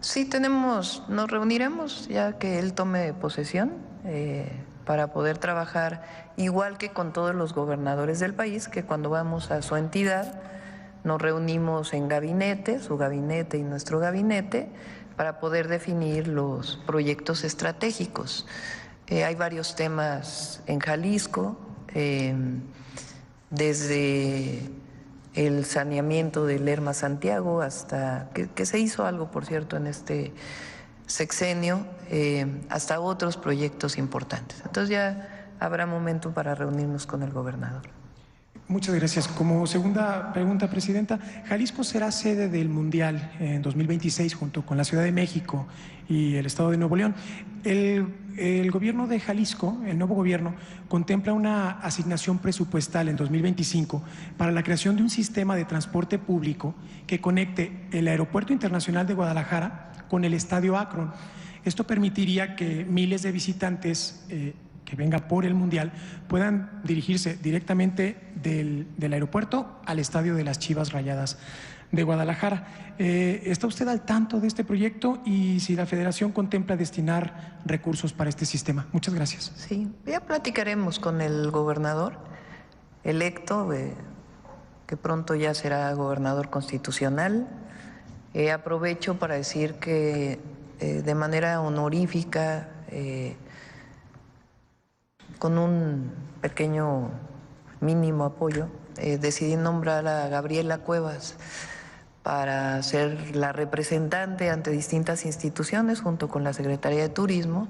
Sí, nos reuniremos ya que él tome posesión para poder trabajar igual que con todos los gobernadores del país, que cuando vamos a su entidad nos reunimos en gabinete, su gabinete y nuestro gabinete, para poder definir los proyectos estratégicos. Hay varios temas en Jalisco, desde el saneamiento de Lerma Santiago hasta, que se hizo algo, por cierto, en este sexenio, hasta otros proyectos importantes. Entonces ya habrá momento para reunirnos con el gobernador. Muchas gracias. Como segunda pregunta, Presidenta, Jalisco será sede del Mundial en 2026 junto con la Ciudad de México y el Estado de Nuevo León. El gobierno de Jalisco, el nuevo gobierno, contempla una asignación presupuestal en 2025 para la creación de un sistema de transporte público que conecte el Aeropuerto Internacional de Guadalajara con el Estadio Akron. Esto permitiría que miles de visitantes que venga por el Mundial puedan dirigirse directamente del aeropuerto al estadio de las Chivas Rayadas de Guadalajara. ¿Está usted al tanto de este proyecto y si la Federación contempla destinar recursos para este sistema? Muchas gracias. Sí, ya platicaremos con el gobernador electo, que pronto ya será gobernador constitucional. Aprovecho para decir que de manera honorífica, con un pequeño mínimo apoyo, decidí nombrar a Gabriela Cuevas para ser la representante ante distintas instituciones junto con la Secretaría de Turismo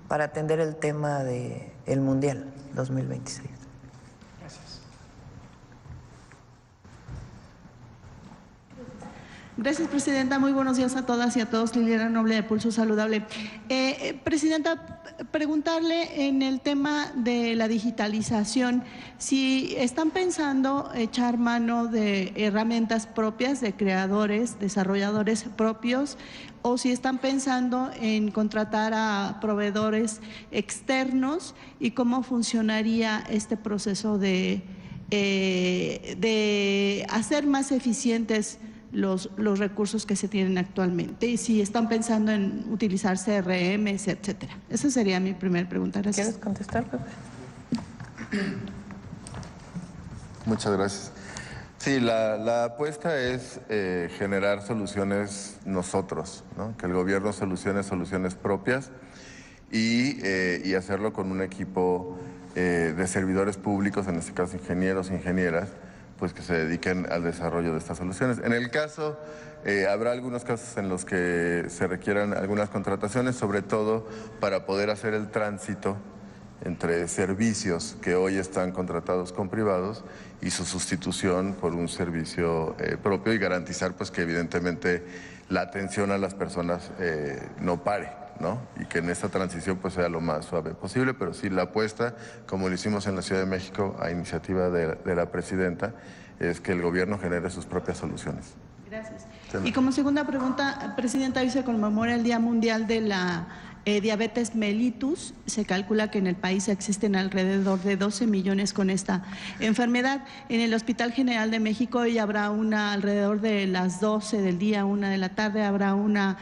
para atender el tema del Mundial 2026. Gracias, Presidenta. Muy buenos días a todas y a todos. Liliana Noble de Pulso Saludable. Presidenta, preguntarle en el tema de la digitalización, si están pensando echar mano de herramientas propias de creadores, desarrolladores propios, o si están pensando en contratar a proveedores externos y cómo funcionaría este proceso de hacer más eficientes los recursos que se tienen actualmente y si están pensando en utilizar CRMs, etcétera. Esa sería mi primera pregunta. Gracias. ¿Quieres contestar, Pepe? Muchas gracias. Sí, la apuesta es generar soluciones nosotros, ¿no? Que el gobierno solucione soluciones propias y hacerlo con un equipo de servidores públicos, en este caso ingenieros e ingenieras, pues que se dediquen al desarrollo de estas soluciones. En el caso, habrá algunos casos en los que se requieran algunas contrataciones, sobre todo para poder hacer el tránsito entre servicios que hoy están contratados con privados y su sustitución por un servicio propio y garantizar pues que evidentemente la atención a las personas no pare, ¿no? Y que en esta transición pues sea lo más suave posible, pero sí la apuesta, como lo hicimos en la Ciudad de México a iniciativa de la presidenta, es que el gobierno genere sus propias soluciones. Gracias. Y como segunda pregunta, Presidenta, hoy se conmemora el Día Mundial de la diabetes mellitus. Se calcula que en el país existen alrededor de 12 millones con esta enfermedad. En el Hospital General de México hoy habrá alrededor de las 12 del día, 1 de la tarde, habrá una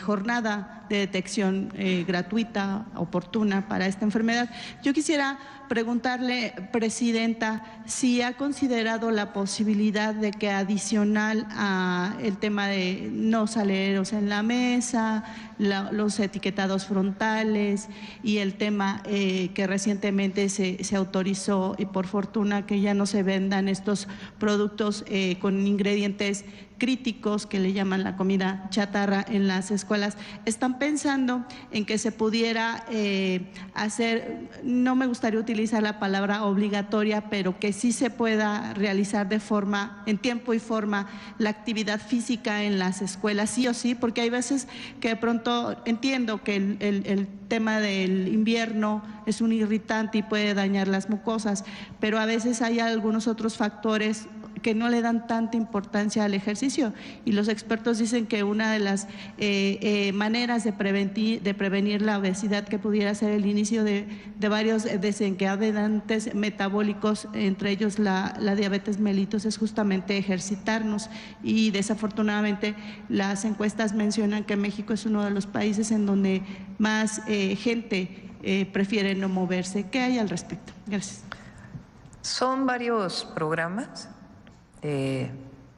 jornada de detección gratuita, oportuna para esta enfermedad. Yo quisiera preguntarle, Presidenta, si ha considerado la posibilidad de que adicional a el tema de no saleros en la mesa, los etiquetados frontales y el tema que recientemente se autorizó, y por fortuna que ya no se vendan estos productos con ingredientes críticos que le llaman la comida chatarra en las escuelas, ¿están pensando en que se pudiera hacer, no me gustaría utilizar la palabra obligatoria, pero que sí se pueda realizar en tiempo y forma la actividad física en las escuelas, sí o sí? Porque hay veces que de pronto entiendo que el tema del invierno es un irritante y puede dañar las mucosas, pero a veces hay algunos otros factores que no le dan tanta importancia al ejercicio, y los expertos dicen que una de las maneras de prevenir la obesidad, que pudiera ser el inicio de varios desencadenantes metabólicos, entre ellos la diabetes mellitus, es justamente ejercitarnos, y desafortunadamente las encuestas mencionan que México es uno de los países en donde más gente prefiere no moverse. ¿Qué hay al respecto? Gracias. Son varios programas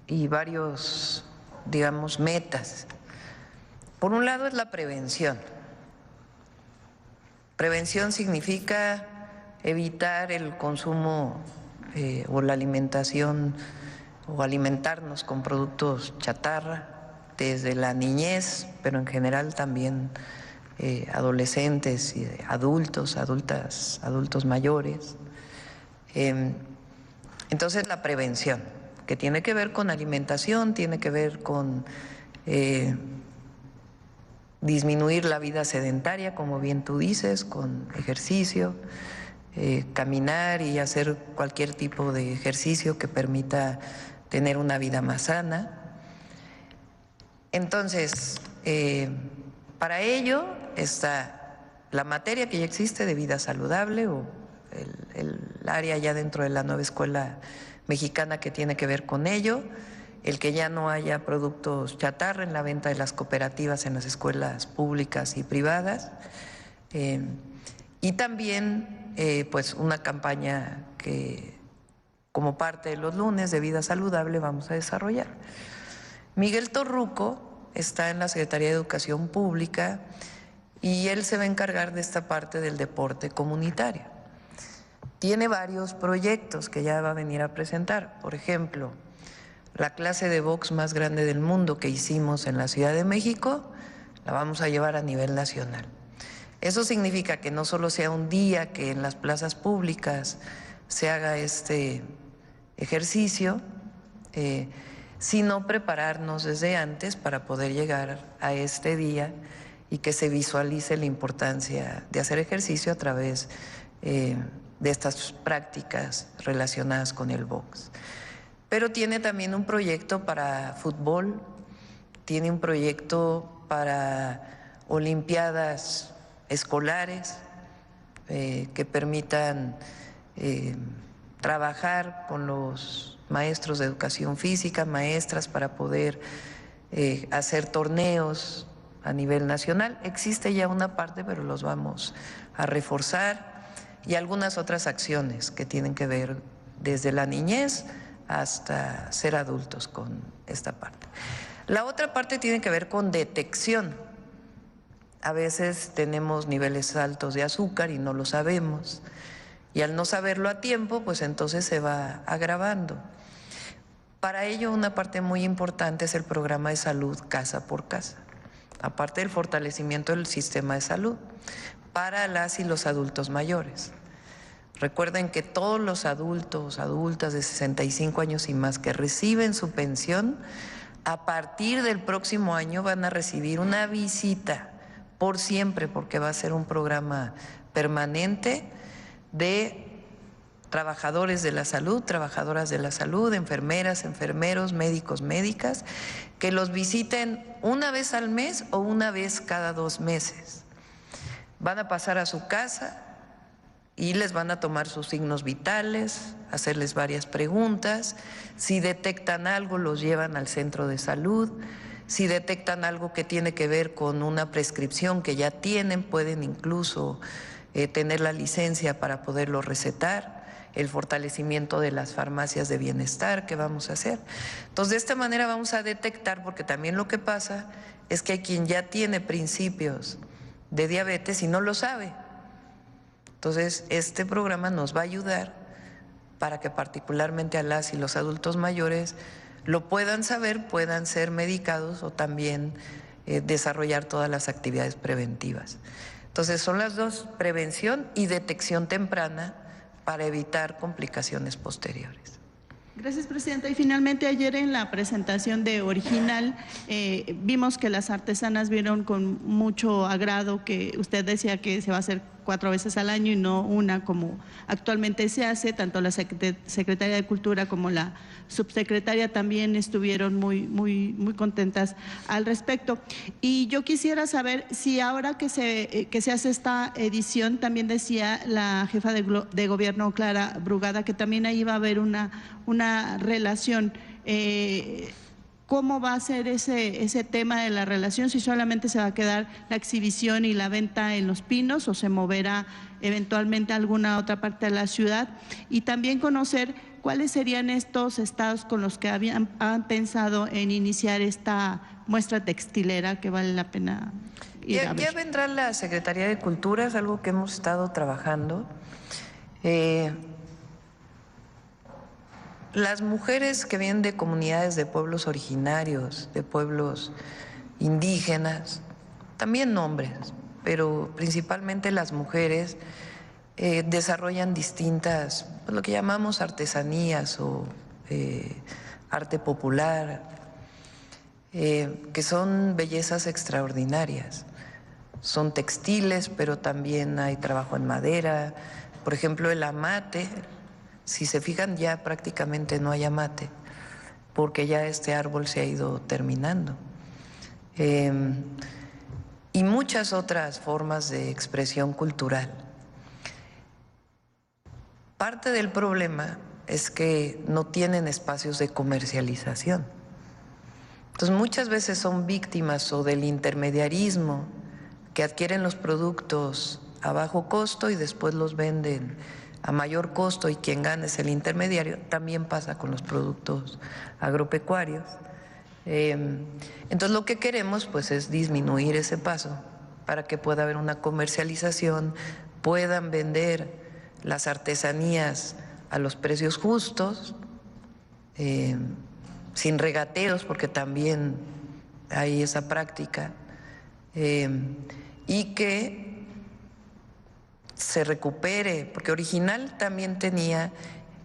y varios, digamos, metas. Por un lado es la prevención. Prevención significa evitar el consumo o la alimentación o alimentarnos con productos chatarra desde la niñez, pero en general también adolescentes y adultos, adultos mayores. Entonces la prevención, que tiene que ver con alimentación, tiene que ver con disminuir la vida sedentaria, como bien tú dices, con ejercicio, caminar y hacer cualquier tipo de ejercicio que permita tener una vida más sana. Entonces, para ello está la materia que ya existe de vida saludable, o el área ya dentro de la nueva escuela mexicana que tiene que ver con ello, el que ya no haya productos chatarra en la venta de las cooperativas en las escuelas públicas y privadas, y también pues una campaña que como parte de los lunes de vida saludable vamos a desarrollar. Miguel Torruco está en la Secretaría de Educación Pública y él se va a encargar de esta parte del deporte comunitario. Tiene varios proyectos que ya va a venir a presentar. Por ejemplo, la clase de box más grande del mundo que hicimos en la Ciudad de México, la vamos a llevar a nivel nacional. Eso significa que no solo sea un día que en las plazas públicas se haga este ejercicio, sino prepararnos desde antes para poder llegar a este día y que se visualice la importancia de hacer ejercicio a través de estas prácticas relacionadas con el box. Pero tiene también un proyecto para fútbol, tiene un proyecto para olimpiadas escolares que permitan trabajar con los maestros de educación física, maestras, para poder hacer torneos a nivel nacional. Existe ya una parte, pero los vamos a reforzar, y algunas otras acciones que tienen que ver desde la niñez hasta ser adultos con esta parte. La otra parte tiene que ver con detección. A veces tenemos niveles altos de azúcar y no lo sabemos. Y al no saberlo a tiempo, pues entonces se va agravando. Para ello, una parte muy importante es el programa de salud casa por casa, aparte del fortalecimiento del sistema de salud para las y los adultos mayores. Recuerden que todos los adultos, adultas de 65 años y más que reciben su pensión, a partir del próximo año van a recibir una visita por siempre, porque va a ser un programa permanente de trabajadores de la salud, trabajadoras de la salud, enfermeras, enfermeros, médicos, médicas, que los visiten una vez al mes o una vez cada 2 meses. Van a pasar a su casa y les van a tomar sus signos vitales, hacerles varias preguntas. Si detectan algo, los llevan al centro de salud. Si detectan algo que tiene que ver con una prescripción que ya tienen, pueden incluso tener la licencia para poderlo recetar. El fortalecimiento de las farmacias de bienestar que vamos a hacer. Entonces, de esta manera vamos a detectar, porque también lo que pasa es que hay quien ya tiene principios de diabetes y no lo sabe. Entonces, este programa nos va a ayudar para que particularmente a las y los adultos mayores lo puedan saber, puedan ser medicados o también desarrollar todas las actividades preventivas. Entonces, son las dos, prevención y detección temprana, para evitar complicaciones posteriores. Gracias, Presidenta. Y finalmente, ayer en la presentación de Original vimos que las artesanas vieron con mucho agrado que usted decía que se va a hacer 4 veces al año y no una como actualmente se hace. Tanto la Secretaría de Cultura como la subsecretaria también estuvieron muy contentas al respecto. Y yo quisiera saber si ahora que se hace esta edición, también decía la jefa de gobierno, Clara Brugada, que también ahí va a haber una relación. ¿Cómo va a ser ese tema de la relación? Si solamente se va a quedar la exhibición y la venta en Los Pinos o se moverá eventualmente a alguna otra parte de la ciudad. Y también conocer cuáles serían estos estados con los que han pensado en iniciar esta muestra textilera que vale la pena ir a ver. Ya vendrá la Secretaría de Cultura, es algo que hemos estado trabajando. Las mujeres que vienen de comunidades de pueblos originarios, de pueblos indígenas, también hombres, pero principalmente las mujeres desarrollan distintas, lo que llamamos artesanías o arte popular, que son bellezas extraordinarias. Son textiles, pero también hay trabajo en madera. Por ejemplo, el amate. Si se fijan, ya prácticamente no hay amate, porque ya este árbol se ha ido terminando. Y muchas otras formas de expresión cultural. Parte del problema es que no tienen espacios de comercialización. Entonces, muchas veces son víctimas o del intermediarismo, que adquieren los productos a bajo costo y después los venden a mayor costo, y quien gana es el intermediario. También pasa con los productos agropecuarios. Entonces lo que queremos pues es disminuir ese paso para que pueda haber una comercialización, puedan vender las artesanías a los precios justos, sin regateos, porque también hay esa práctica, y que se recupere, porque Original también tenía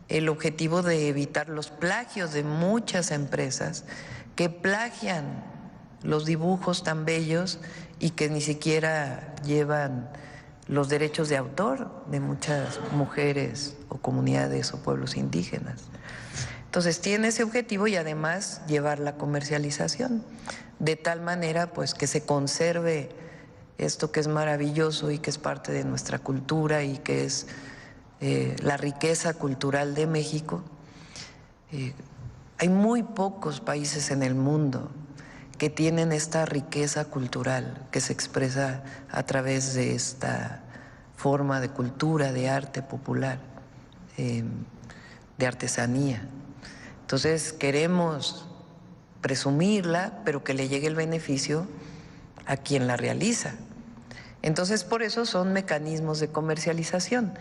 el objetivo de evitar los plagios de muchas empresas que plagian los dibujos tan bellos y que ni siquiera llevan los derechos de autor de muchas mujeres o comunidades o pueblos indígenas. Entonces tiene ese objetivo y además llevar la comercialización de tal manera pues que se conserve esto que es maravilloso y que es parte de nuestra cultura y que es la riqueza cultural de México. Hay muy pocos países en el mundo que tienen esta riqueza cultural que se expresa a través de esta forma de cultura, de arte popular, de artesanía. Entonces queremos presumirla, pero que le llegue el beneficio a quien la realiza. Entonces por eso son mecanismos de comercialización,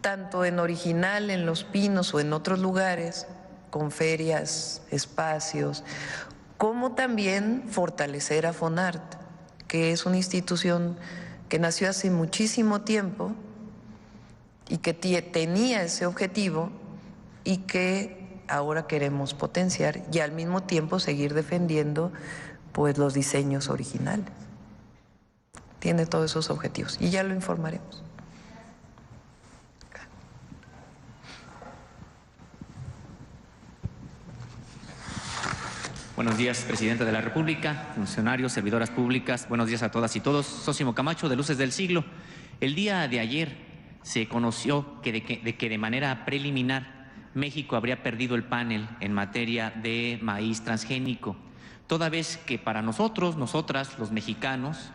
tanto en Original, en Los Pinos o en otros lugares, con ferias, espacios, como también fortalecer a FONART, que es una institución que nació hace muchísimo tiempo y que tenía ese objetivo y que ahora queremos potenciar y al mismo tiempo seguir defendiendo pues los diseños originales. Tiene todos esos objetivos y ya lo informaremos. Buenos días, Presidenta de la República, funcionarios, servidoras públicas. Buenos días a todas y todos. Sósimo Camacho, de Luces del Siglo. El día de ayer se conoció que de manera preliminar México habría perdido el panel en materia de maíz transgénico, toda vez que para nosotros, nosotras, los mexicanos,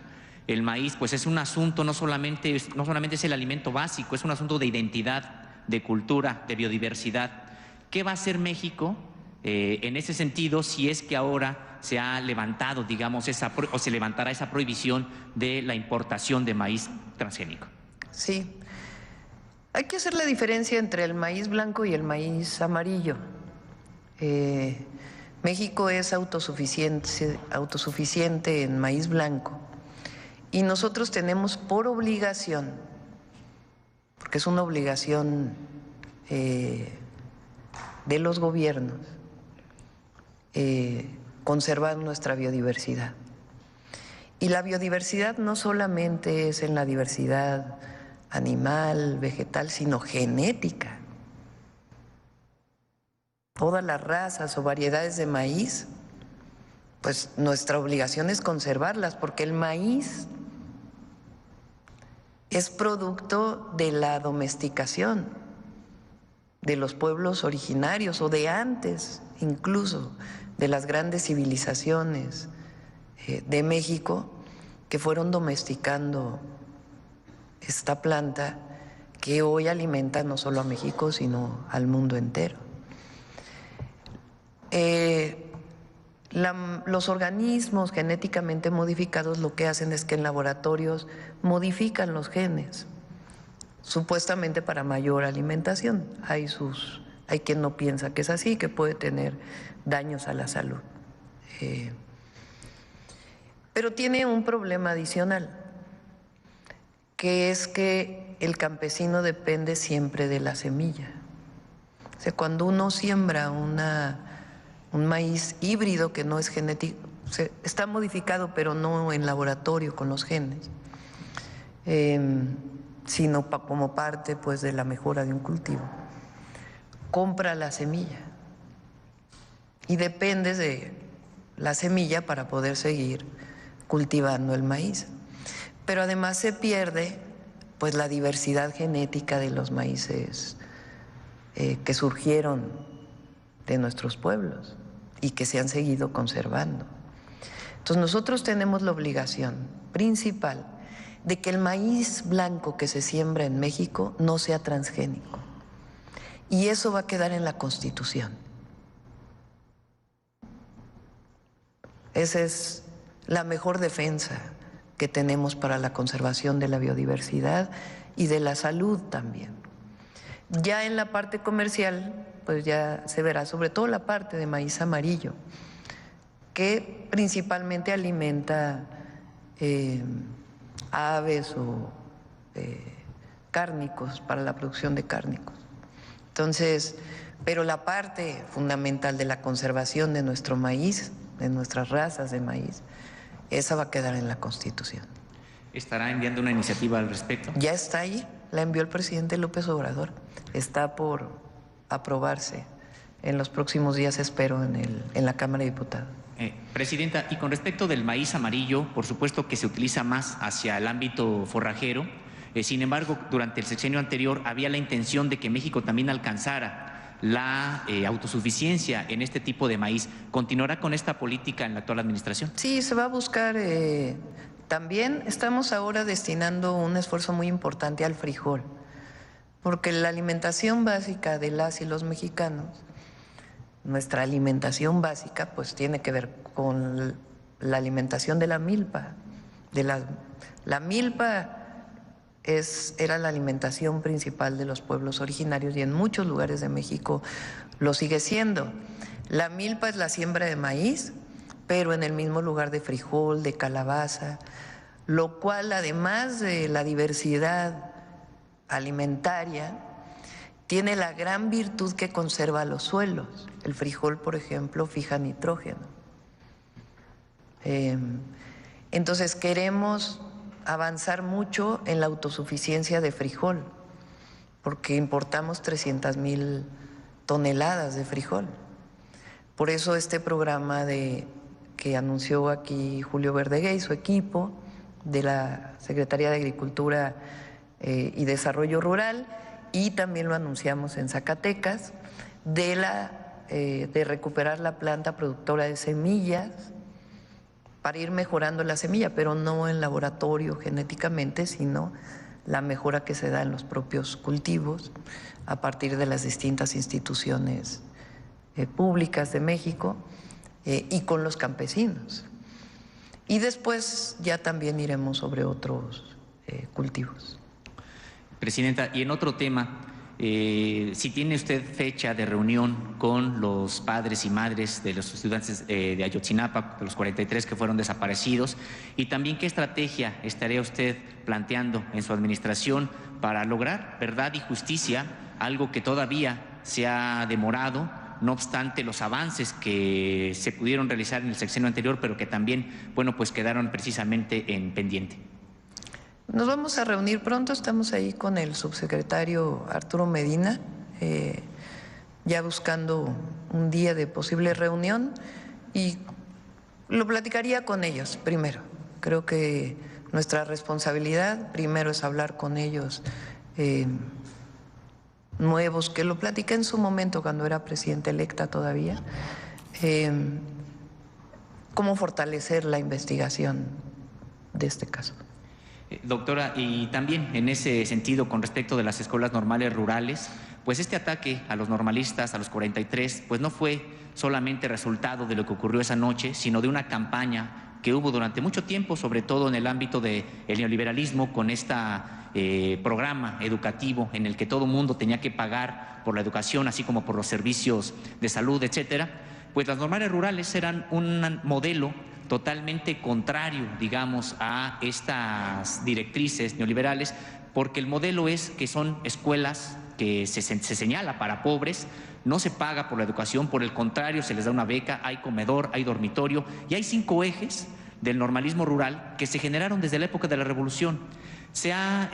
el maíz pues es un asunto, no solamente es el alimento básico, es un asunto de identidad, de cultura, de biodiversidad. ¿Qué va a hacer México en ese sentido si es que ahora se ha levantado, digamos, o se levantará esa prohibición de la importación de maíz transgénico? Sí. Hay que hacer la diferencia entre el maíz blanco y el maíz amarillo. México es autosuficiente en maíz blanco y nosotros tenemos por obligación, porque es una obligación de los gobiernos, conservar nuestra biodiversidad. Y la biodiversidad no solamente es en la diversidad animal, vegetal, sino genética. Todas las razas o variedades de maíz, pues nuestra obligación es conservarlas, porque el maíz es producto de la domesticación de los pueblos originarios o de antes, incluso de las grandes civilizaciones de México que fueron domesticando esta planta que hoy alimenta no solo a México, sino al mundo entero. Los organismos genéticamente modificados lo que hacen es que en laboratorios modifican los genes, supuestamente para mayor alimentación. Hay quien no piensa que es así, que puede tener daños a la salud. Pero tiene un problema adicional, que es que el campesino depende siempre de la semilla. O sea, cuando uno siembra un maíz híbrido que no es genético, está modificado pero no en laboratorio con los genes, sino como parte pues de la mejora de un cultivo, compra la semilla y dependes de la semilla para poder seguir cultivando el maíz. Pero además se pierde pues la diversidad genética de los maíces que surgieron de nuestros pueblos y que se han seguido conservando. Entonces nosotros tenemos la obligación principal de que el maíz blanco que se siembra en México no sea transgénico. Y eso va a quedar en la Constitución. Esa es la mejor defensa que tenemos para la conservación de la biodiversidad y de la salud también. Ya en la parte comercial, pues ya se verá, sobre todo la parte de maíz amarillo, que principalmente alimenta aves o cárnicos, para la producción de cárnicos. Entonces, pero la parte fundamental de la conservación de nuestro maíz, de nuestras razas de maíz, esa va a quedar en la Constitución. ¿Estará enviando una iniciativa al respecto? Ya está ahí, la envió el presidente López Obrador. Está por aprobarse en los próximos días, espero, en la Cámara de Diputados. Presidenta, y con respecto del maíz amarillo, por supuesto que se utiliza más hacia el ámbito forrajero. Sin embargo, durante el sexenio anterior había la intención de que México también alcanzara la autosuficiencia en este tipo de maíz. ¿Continuará con esta política en la actual administración? Sí, se va a buscar. También estamos ahora destinando un esfuerzo muy importante al frijol, porque la alimentación básica de las y los mexicanos nuestra alimentación básica pues tiene que ver con la alimentación de la milpa. La milpa era la alimentación principal de los pueblos originarios y en muchos lugares de México lo sigue siendo. La milpa es la siembra de maíz, pero en el mismo lugar de frijol, de calabaza, lo cual además de la diversidad alimentaria, tiene la gran virtud que conserva los suelos. El frijol, por ejemplo, fija nitrógeno. Entonces queremos avanzar mucho en la autosuficiencia de frijol, porque importamos 300,000 toneladas de frijol. Por eso este programa que anunció aquí Julio Verdeguer y su equipo de la Secretaría de Agricultura y Desarrollo Rural, y también lo anunciamos en Zacatecas, de recuperar la planta productora de semillas para ir mejorando la semilla, pero no en laboratorio genéticamente, sino la mejora que se da en los propios cultivos a partir de las distintas instituciones públicas de México y con los campesinos. Y después ya también iremos sobre otros cultivos. Presidenta, y en otro tema, si tiene usted fecha de reunión con los padres y madres de los estudiantes de Ayotzinapa, de los 43 que fueron desaparecidos, y también qué estrategia estaría usted planteando en su administración para lograr verdad y justicia, algo que todavía se ha demorado, no obstante los avances que se pudieron realizar en el sexenio anterior, pero que también, bueno, pues quedaron precisamente en pendiente. Nos vamos a reunir pronto, estamos ahí con el subsecretario Arturo Medina, ya buscando un día de posible reunión y lo platicaría con ellos primero. Creo que nuestra responsabilidad primero es hablar con ellos nuevos, que lo platiqué en su momento cuando era presidenta electa todavía, cómo fortalecer la investigación de este caso. Doctora, y también en ese sentido, con respecto de las escuelas normales rurales, pues este ataque a los normalistas, a los 43, pues no fue solamente resultado de lo que ocurrió esa noche, sino de una campaña que hubo durante mucho tiempo, sobre todo en el ámbito del neoliberalismo, con este programa educativo en el que todo mundo tenía que pagar por la educación, así como por los servicios de salud, etcétera. Pues las normales rurales eran un modelo totalmente contrario, digamos, a estas directrices neoliberales, porque el modelo es que son escuelas que se señala para pobres, no se paga por la educación, por el contrario, se les da una beca, hay comedor, hay dormitorio, y hay 5 ejes del normalismo rural que se generaron desde la época de la Revolución. Se ha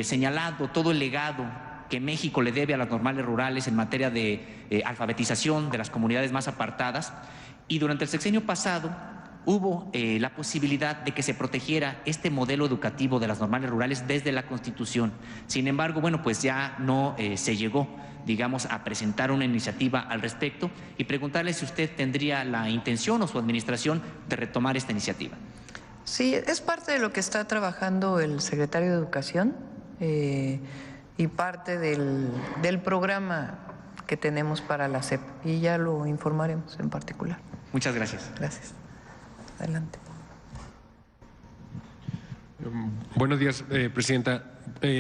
señalado todo el legado que México le debe a las normales rurales en materia de alfabetización de las comunidades más apartadas, y durante el sexenio pasado hubo la posibilidad de que se protegiera este modelo educativo de las normales rurales desde la Constitución. Sin embargo, bueno, pues ya no se llegó, digamos, a presentar una iniciativa al respecto, y preguntarle si usted tendría la intención o su administración de retomar esta iniciativa. Sí, es parte de lo que está trabajando el secretario de Educación y parte del programa que tenemos para la SEP, y ya lo informaremos en particular. Muchas gracias. Gracias. Adelante. Buenos días, Presidenta.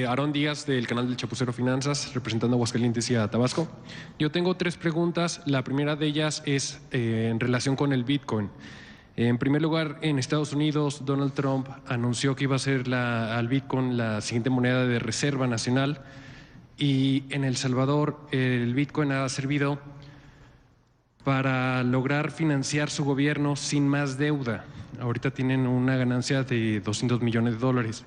Aarón Díaz, del canal del Chapucero Finanzas, representando a Aguascalientes y a Tabasco. Yo tengo 3 preguntas. La primera de ellas es en relación con el Bitcoin. En primer lugar, en Estados Unidos, Donald Trump anunció que iba a ser al Bitcoin la siguiente moneda de reserva nacional, y en El Salvador el Bitcoin ha servido para lograr financiar su gobierno sin más deuda. Ahorita tienen una ganancia de $200 millones.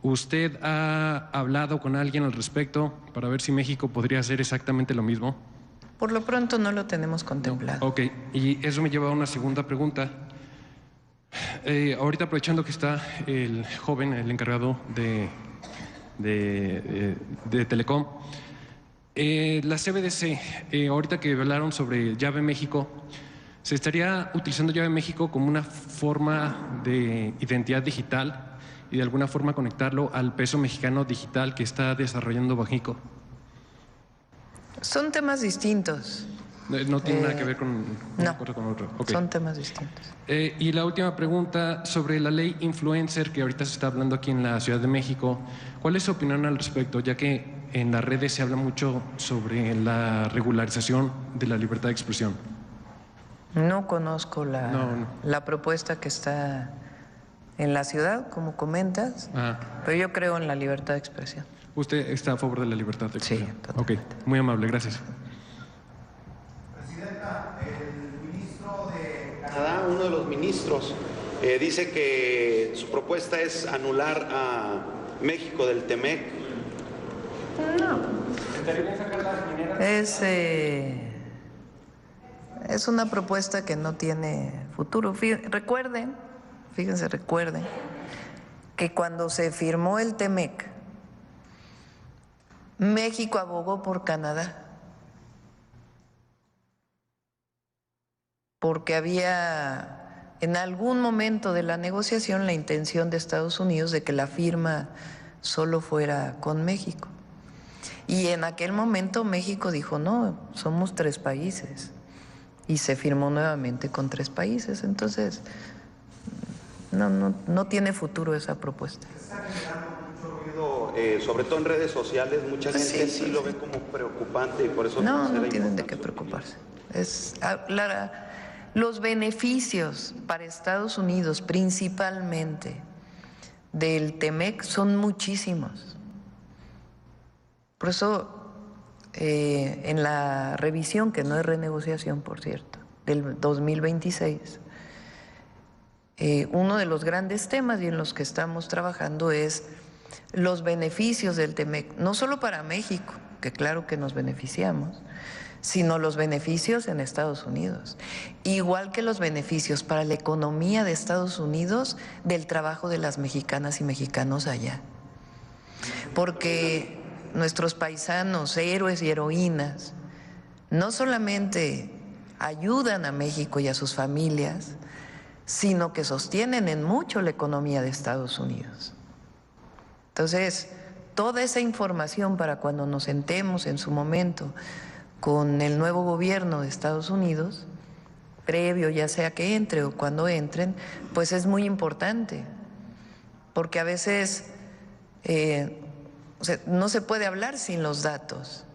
¿Usted ha hablado con alguien al respecto para ver si México podría hacer exactamente lo mismo? Por lo pronto no lo tenemos contemplado. Ok, y eso me lleva a una segunda pregunta. Ahorita, aprovechando que está el joven, el encargado de Telecom, la CBDC, ahorita que hablaron sobre Llave México, ¿se estaría utilizando Llave México como una forma de identidad digital y de alguna forma conectarlo al peso mexicano digital que está desarrollando Bajico? Son temas distintos. No tiene nada que ver con una cosa con otra. Okay. Son temas distintos. Y la última pregunta sobre la ley influencer que ahorita se está hablando aquí en la Ciudad de México. ¿Cuál es su opinión al respecto? Ya que en las redes se habla mucho sobre la regularización de la libertad de expresión. No conozco la propuesta que está en la ciudad, como comentas, pero yo creo en la libertad de expresión. ¿Usted está a favor de la libertad de expresión? Sí, totalmente. Ok, muy amable, gracias. Presidenta, el ministro de Canadá, uno de los ministros, dice que su propuesta es anular a México del TEMEC. No. Es una propuesta que no tiene futuro. Recuerden que cuando se firmó el TEMEC, México abogó por Canadá, porque había en algún momento de la negociación la intención de Estados Unidos de que la firma solo fuera con México. Y en aquel momento México dijo, no, somos 3 países. Y se firmó nuevamente con 3 países. Entonces, no tiene futuro esa propuesta. Está generando mucho ruido, sobre todo en redes sociales. Mucha gente sí lo ve como preocupante y por eso... No tienen de qué preocuparse. Los beneficios para Estados Unidos, principalmente del TEMEC, son muchísimos. Por eso, en la revisión, que no es renegociación, por cierto, del 2026, uno de los grandes temas y en los que estamos trabajando es los beneficios del TEMEC, no solo para México, que claro que nos beneficiamos, sino los beneficios en Estados Unidos, igual que los beneficios para la economía de Estados Unidos del trabajo de las mexicanas y mexicanos allá. Porque nuestros paisanos, héroes y heroínas, no solamente ayudan a México y a sus familias, sino que sostienen en mucho la economía de Estados Unidos. Entonces, toda esa información para cuando nos sentemos en su momento con el nuevo gobierno de Estados Unidos, previo ya sea que entre o cuando entren, pues es muy importante, porque a veces no se puede hablar sin los datos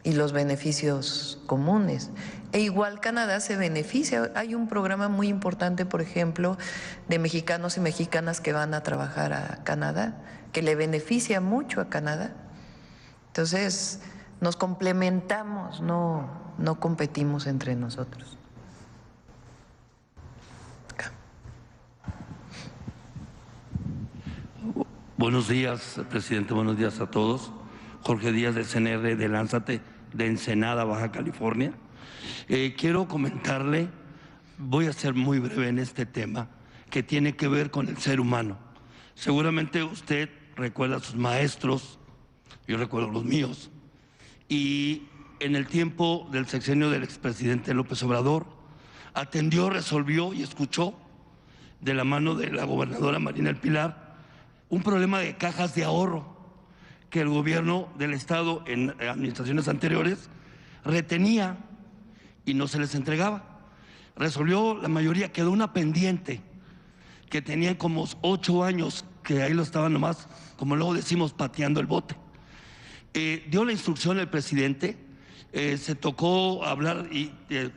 y los beneficios comunes. E igual Canadá se beneficia. Hay un programa muy importante, por ejemplo, de mexicanos y mexicanas que van a trabajar a Canadá, que le beneficia mucho a Canadá. Entonces, nos complementamos, no competimos entre nosotros. Buenos días, presidente. Buenos días a todos. Jorge Díaz, de CNR de Lánzate, de Ensenada, Baja California. Quiero comentarle, voy a ser muy breve en este tema, que tiene que ver con el ser humano. Seguramente usted recuerda a sus maestros, yo recuerdo los míos, y en el tiempo del sexenio del expresidente López Obrador, atendió, resolvió y escuchó de la mano de la gobernadora Marina del Pilar un problema de cajas de ahorro que el gobierno del estado en administraciones anteriores retenía y no se les entregaba. Resolvió la mayoría, quedó una pendiente que tenían como 8 años, que ahí lo estaban nomás, como luego decimos, pateando el bote. Dio la instrucción el presidente, se tocó hablar y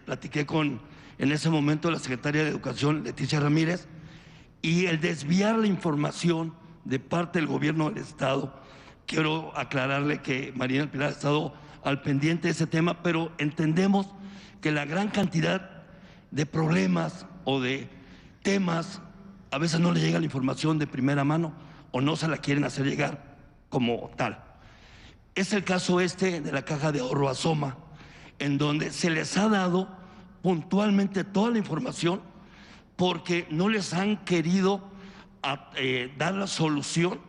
platiqué con, en ese momento, la secretaria de Educación, Leticia Ramírez, y el desviar la información de parte del gobierno del estado. Quiero aclararle que Marina del Pilar ha estado al pendiente de ese tema, pero entendemos que la gran cantidad de problemas o de temas, a veces no le llega la información de primera mano o no se la quieren hacer llegar como tal. Es el caso de la caja de ahorro Asoma, en donde se les ha dado puntualmente toda la información porque no les han querido dar la solución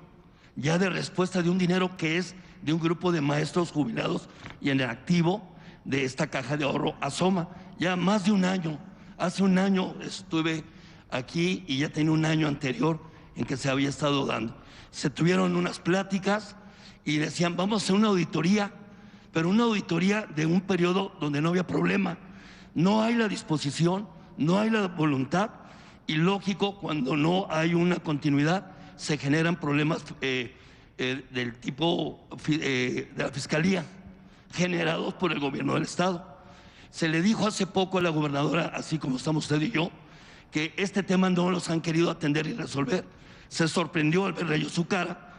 ya de respuesta de un dinero que es de un grupo de maestros jubilados y en el activo de esta caja de ahorro Asoma. Ya más de un año, hace un año estuve aquí y ya tenía un año anterior en que se había estado dando. Se tuvieron unas pláticas y decían, vamos a hacer una auditoría pero una auditoría de un periodo donde no había problema. No hay la disposición, no hay la voluntad, y lógico, cuando no hay una continuidad, se generan problemas del tipo de la Fiscalía, generados por el gobierno del Estado. Se le dijo hace poco a la gobernadora, así como estamos usted y yo, que este tema no los han querido atender y resolver. Se sorprendió al ver su cara,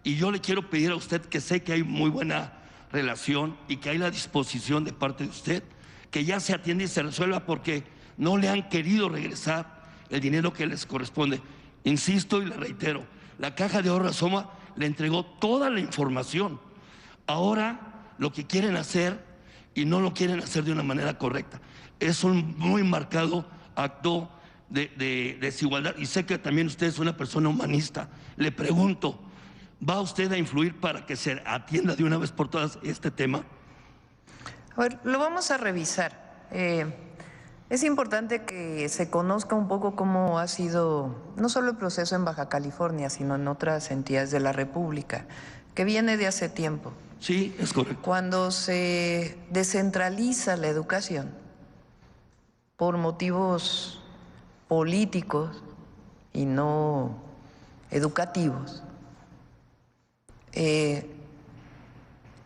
y yo le quiero pedir a usted, que sé que hay muy buena relación y que hay la disposición de parte de usted, que ya se atienda y se resuelva, porque no le han querido regresar el dinero que les corresponde. Insisto y le reitero, la Caja de Ahorro Asoma le entregó toda la información. Ahora lo que quieren hacer, y no lo quieren hacer de una manera correcta, es un muy marcado acto de desigualdad, y sé que también usted es una persona humanista. Le pregunto, ¿va usted a influir para que se atienda de una vez por todas este tema? A ver, lo vamos a revisar. Es importante que se conozca un poco cómo ha sido no solo el proceso en Baja California, sino en otras entidades de la República, que viene de hace tiempo. Sí, es correcto. Cuando se descentraliza la educación por motivos políticos y no educativos,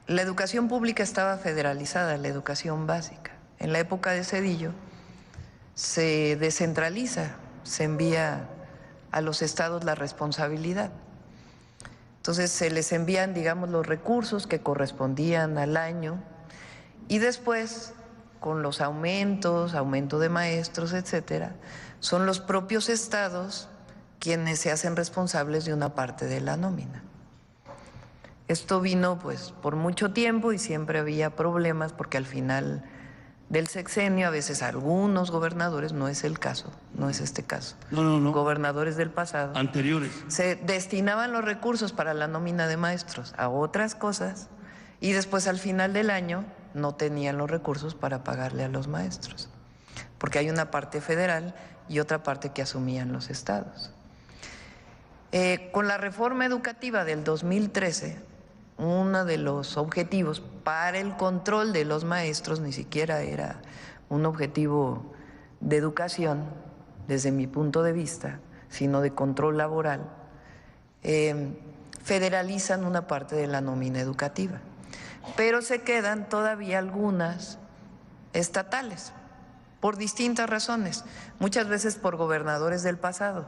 la educación pública estaba federalizada, la educación básica. En la época de Zedillo se descentraliza, se envía a los estados la responsabilidad. Entonces se les envían, digamos, los recursos que correspondían al año, y después, con los aumentos, aumento de maestros, etcétera, son los propios estados quienes se hacen responsables de una parte de la nómina. Esto vino pues por mucho tiempo y siempre había problemas, porque al final del sexenio a veces algunos gobernadores, no es el caso, no es este caso, gobernadores del pasado, anteriores, se destinaban los recursos para la nómina de maestros a otras cosas, y después al final del año no tenían los recursos para pagarle a los maestros, porque hay una parte federal y otra parte que asumían los estados. Con la reforma educativa del 2013, uno de los objetivos para el control de los maestros, ni siquiera era un objetivo de educación desde mi punto de vista, sino de control laboral, federalizan una parte de la nómina educativa, pero se quedan todavía algunas estatales, por distintas razones, muchas veces por gobernadores del pasado,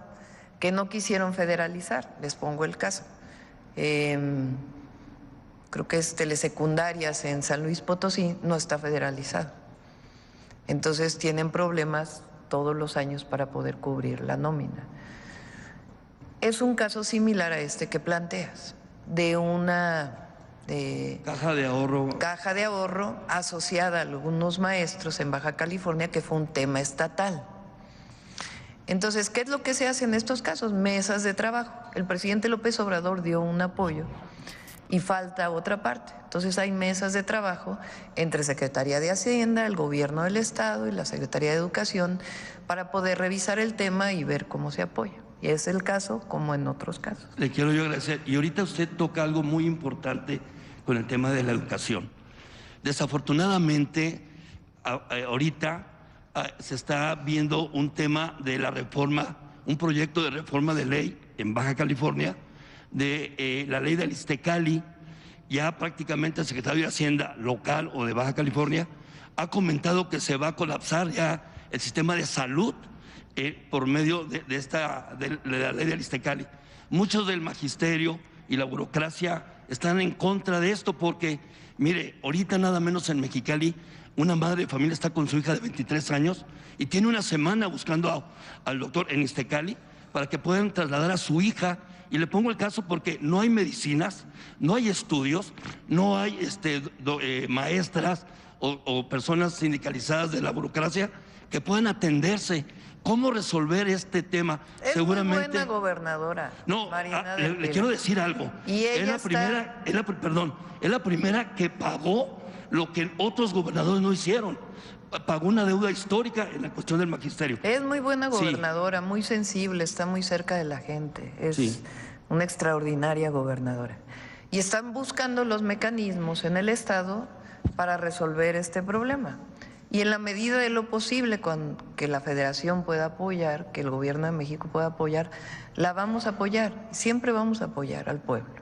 que no quisieron federalizar. Les pongo el caso. Creo que es telesecundarias en San Luis Potosí, no está federalizado. Entonces tienen problemas todos los años para poder cubrir la nómina. Es un caso similar a este que planteas, de una caja de ahorro asociada a algunos maestros en Baja California, que fue un tema estatal. Entonces, ¿qué es lo que se hace en estos casos? Mesas de trabajo. El presidente López Obrador dio un apoyo y falta otra parte. Entonces hay mesas de trabajo entre Secretaría de Hacienda, el Gobierno del Estado y la Secretaría de Educación para poder revisar el tema y ver cómo se apoya. Y es el caso como en otros casos. Le quiero yo agradecer. Y ahorita usted toca algo muy importante con el tema de la educación. Desafortunadamente, ahorita se está viendo un tema de la reforma, un proyecto de reforma de ley en Baja California, de la ley del Iztecali. Ya prácticamente el secretario de Hacienda local o de Baja California ha comentado que se va a colapsar ya el sistema de salud por medio de la ley del Iztecali. Muchos del magisterio y la burocracia están en contra de esto porque, mire, ahorita nada menos en Mexicali, una madre de familia está con su hija de 23 años y tiene una semana buscando al doctor en Iztecali para que puedan trasladar a su hija. Y le pongo el caso porque no hay medicinas, no hay estudios, no hay maestras o personas sindicalizadas de la burocracia que puedan atenderse. ¿Cómo resolver este tema? Es seguramente muy buena gobernadora. No, le quiero decir algo. Y ella es la primera que pagó lo que otros gobernadores no hicieron. Pagó una deuda histórica en la cuestión del magisterio. Es muy buena gobernadora, muy sensible, está muy cerca de la gente. Es una extraordinaria gobernadora. Y están buscando los mecanismos en el Estado para resolver este problema. Y en la medida de lo posible, que la Federación pueda apoyar, que el Gobierno de México pueda apoyar, la vamos a apoyar, siempre vamos a apoyar al pueblo.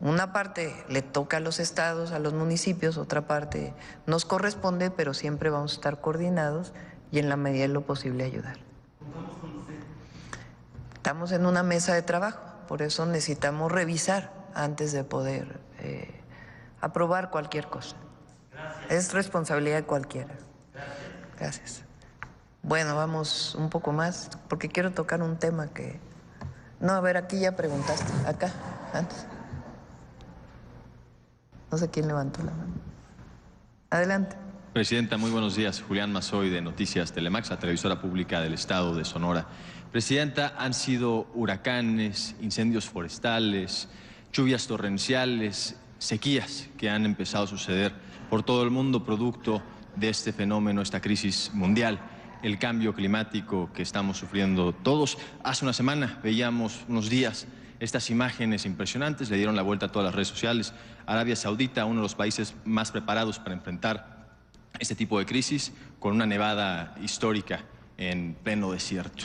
Una parte le toca a los estados, a los municipios, otra parte nos corresponde, pero siempre vamos a estar coordinados y en la medida de lo posible ayudar. Estamos en una mesa de trabajo, por eso necesitamos revisar antes de poder aprobar cualquier cosa. Es responsabilidad de cualquiera. Gracias. Bueno, vamos un poco más, porque quiero tocar un tema que... No, a ver, aquí ya preguntaste. Acá, antes. No sé quién levantó la mano. Adelante. Presidenta, muy buenos días. Julián Mazoy, de Noticias Telemax, la televisora pública del Estado de Sonora. Presidenta, han sido huracanes, incendios forestales, lluvias torrenciales, sequías que han empezado a suceder por todo el mundo, producto de este fenómeno, esta crisis mundial, el cambio climático que estamos sufriendo todos. Hace una semana veíamos unos días estas imágenes impresionantes, le dieron la vuelta a todas las redes sociales. Arabia Saudita, uno de los países más preparados para enfrentar este tipo de crisis, con una nevada histórica en pleno desierto.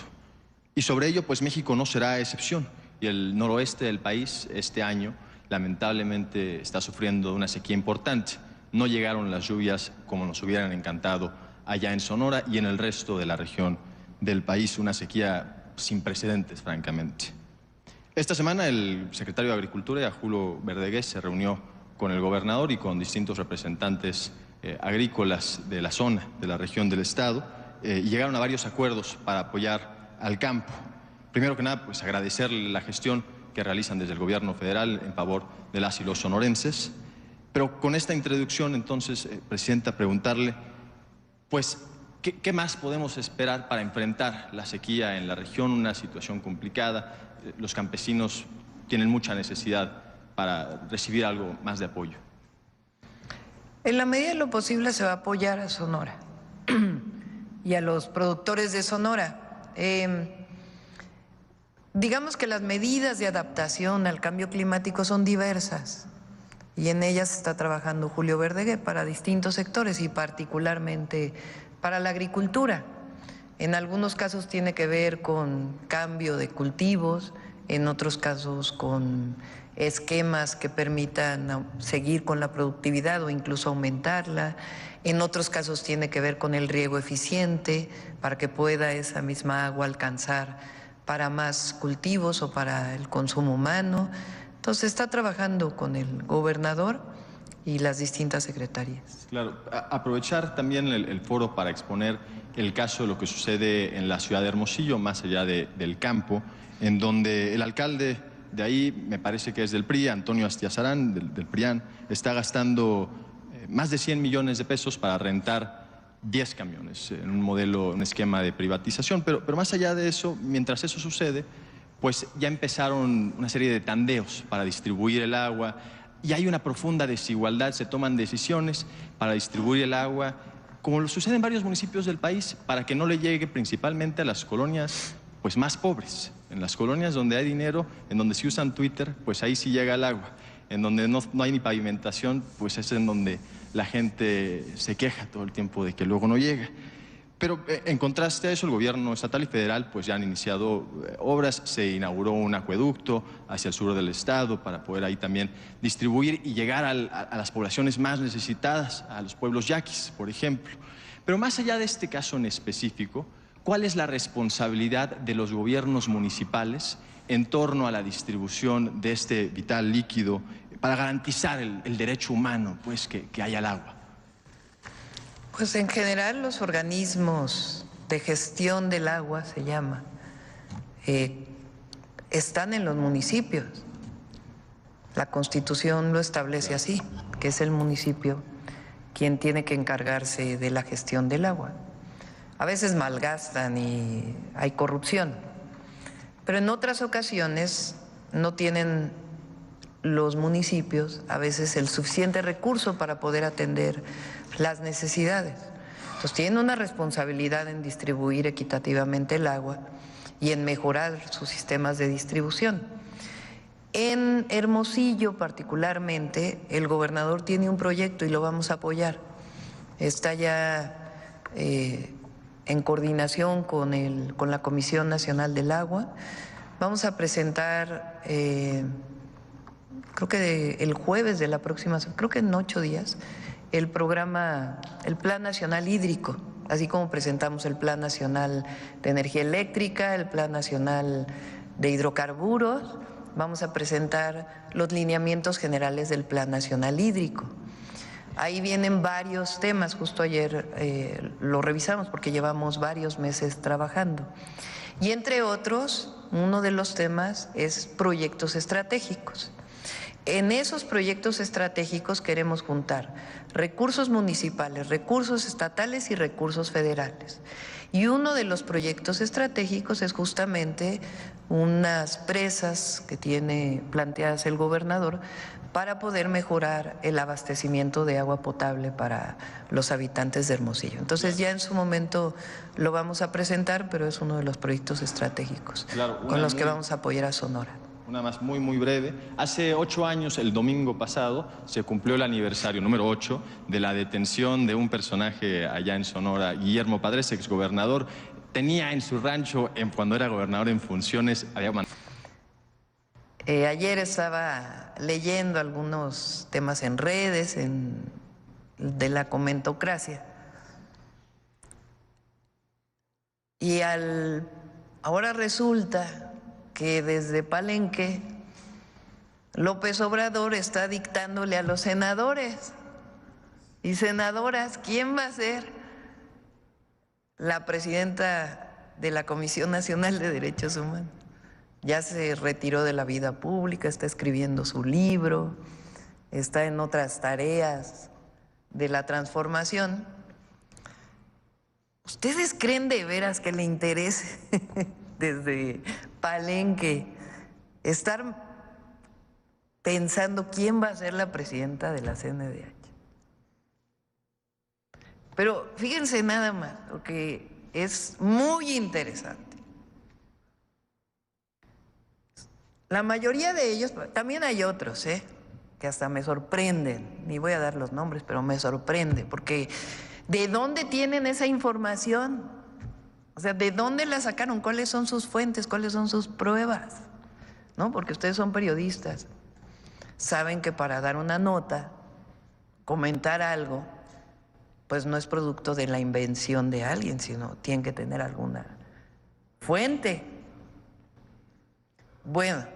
Y sobre ello, pues México no será excepción. Y el noroeste del país este año, lamentablemente, está sufriendo una sequía importante. No llegaron las lluvias como nos hubieran encantado allá en Sonora y en el resto de la región del país, una sequía sin precedentes, francamente. Esta semana el secretario de Agricultura, Julio Verdegués, se reunió con el gobernador y con distintos representantes agrícolas de la zona, de la región del estado, y llegaron a varios acuerdos para apoyar al campo. Primero que nada, pues agradecerle la gestión que realizan desde el gobierno federal en favor de las y los sonorenses. Pero con esta introducción, entonces, Presidenta, preguntarle, pues, ¿qué más podemos esperar para enfrentar la sequía en la región? Una situación complicada. Los campesinos tienen mucha necesidad para recibir algo más de apoyo. En la medida de lo posible se va a apoyar a Sonora y a los productores de Sonora. Digamos que las medidas de adaptación al cambio climático son diversas. Y en ellas está trabajando Julio Verdegué para distintos sectores y particularmente para la agricultura. En algunos casos tiene que ver con cambio de cultivos, en otros casos con esquemas que permitan seguir con la productividad o incluso aumentarla. En otros casos tiene que ver con el riego eficiente para que pueda esa misma agua alcanzar para más cultivos o para el consumo humano. Entonces está trabajando con el gobernador y las distintas secretarías. Claro, aprovechar también el foro para exponer el caso de lo que sucede en la ciudad de Hermosillo, más allá del campo, en donde el alcalde de ahí, me parece que es del PRI, Antonio Astiazarán, del PRIAN, está gastando más de 100 millones de pesos para rentar 10 camiones en un esquema de privatización. Pero más allá de eso, mientras eso sucede, pues ya empezaron una serie de tandeos para distribuir el agua y hay una profunda desigualdad, se toman decisiones para distribuir el agua, como lo sucede en varios municipios del país, para que no le llegue principalmente a las colonias pues más pobres. En las colonias donde hay dinero, en donde se usan Twitter, pues ahí sí llega el agua. En donde no hay ni pavimentación, pues es en donde la gente se queja todo el tiempo de que luego no llega. Pero en contraste a eso, el gobierno estatal y federal pues ya han iniciado obras, se inauguró un acueducto hacia el sur del estado para poder ahí también distribuir y llegar a las poblaciones más necesitadas, a los pueblos yaquis, por ejemplo. Pero más allá de este caso en específico, ¿cuál es la responsabilidad de los gobiernos municipales en torno a la distribución de este vital líquido para garantizar el derecho humano pues, que haya el agua? Pues en general los organismos de gestión del agua, se llama, están en los municipios. La Constitución lo establece así, que es el municipio quien tiene que encargarse de la gestión del agua. A veces malgastan y hay corrupción, pero en otras ocasiones no tienen los municipios a veces el suficiente recurso para poder atender las necesidades. Entonces tienen una responsabilidad en distribuir equitativamente el agua y en mejorar sus sistemas de distribución. En Hermosillo particularmente, el gobernador tiene un proyecto y lo vamos a apoyar. Está ya en coordinación con la Comisión Nacional del Agua. Vamos a presentar, creo que el jueves de la próxima, creo que en 8 días, el Plan Nacional Hídrico, así como presentamos el Plan Nacional de Energía Eléctrica, el Plan Nacional de Hidrocarburos. Vamos a presentar los lineamientos generales del Plan Nacional Hídrico. Ahí vienen varios temas, justo ayer lo revisamos porque llevamos varios meses trabajando. Y entre otros, uno de los temas es proyectos estratégicos. En esos proyectos estratégicos queremos juntar recursos municipales, recursos estatales y recursos federales. Y uno de los proyectos estratégicos es justamente unas presas que tiene planteadas el gobernador para poder mejorar el abastecimiento de agua potable para los habitantes de Hermosillo. Entonces ya en su momento lo vamos a presentar, pero es uno de los proyectos estratégicos con los que vamos a apoyar a Sonora. Una más muy breve. Hace 8 años, el domingo pasado, se cumplió el aniversario número 8 de la detención de un personaje allá en Sonora, Guillermo Padres, exgobernador. Tenía en su rancho, cuando era gobernador en funciones, ayer estaba leyendo algunos temas en redes de la comentocracia. Y ahora resulta que desde Palenque López Obrador está dictándole a los senadores y senadoras quién va a ser la presidenta de la Comisión Nacional de Derechos Humanos. Ya se retiró de la vida pública, está escribiendo su libro, está en otras tareas de la transformación. ¿Ustedes creen de veras que le interese desde Palenque estar pensando quién va a ser la presidenta de la CNDH? Pero fíjense nada más, porque es muy interesante. La mayoría de ellos, también hay otros, que hasta me sorprenden, ni voy a dar los nombres, pero me sorprende, porque ¿de dónde tienen esa información? O sea, ¿de dónde la sacaron? ¿Cuáles son sus fuentes? ¿Cuáles son sus pruebas? ¿No? Porque ustedes son periodistas. Saben que para dar una nota, comentar algo, pues no es producto de la invención de alguien, sino tienen que tener alguna fuente. Bueno,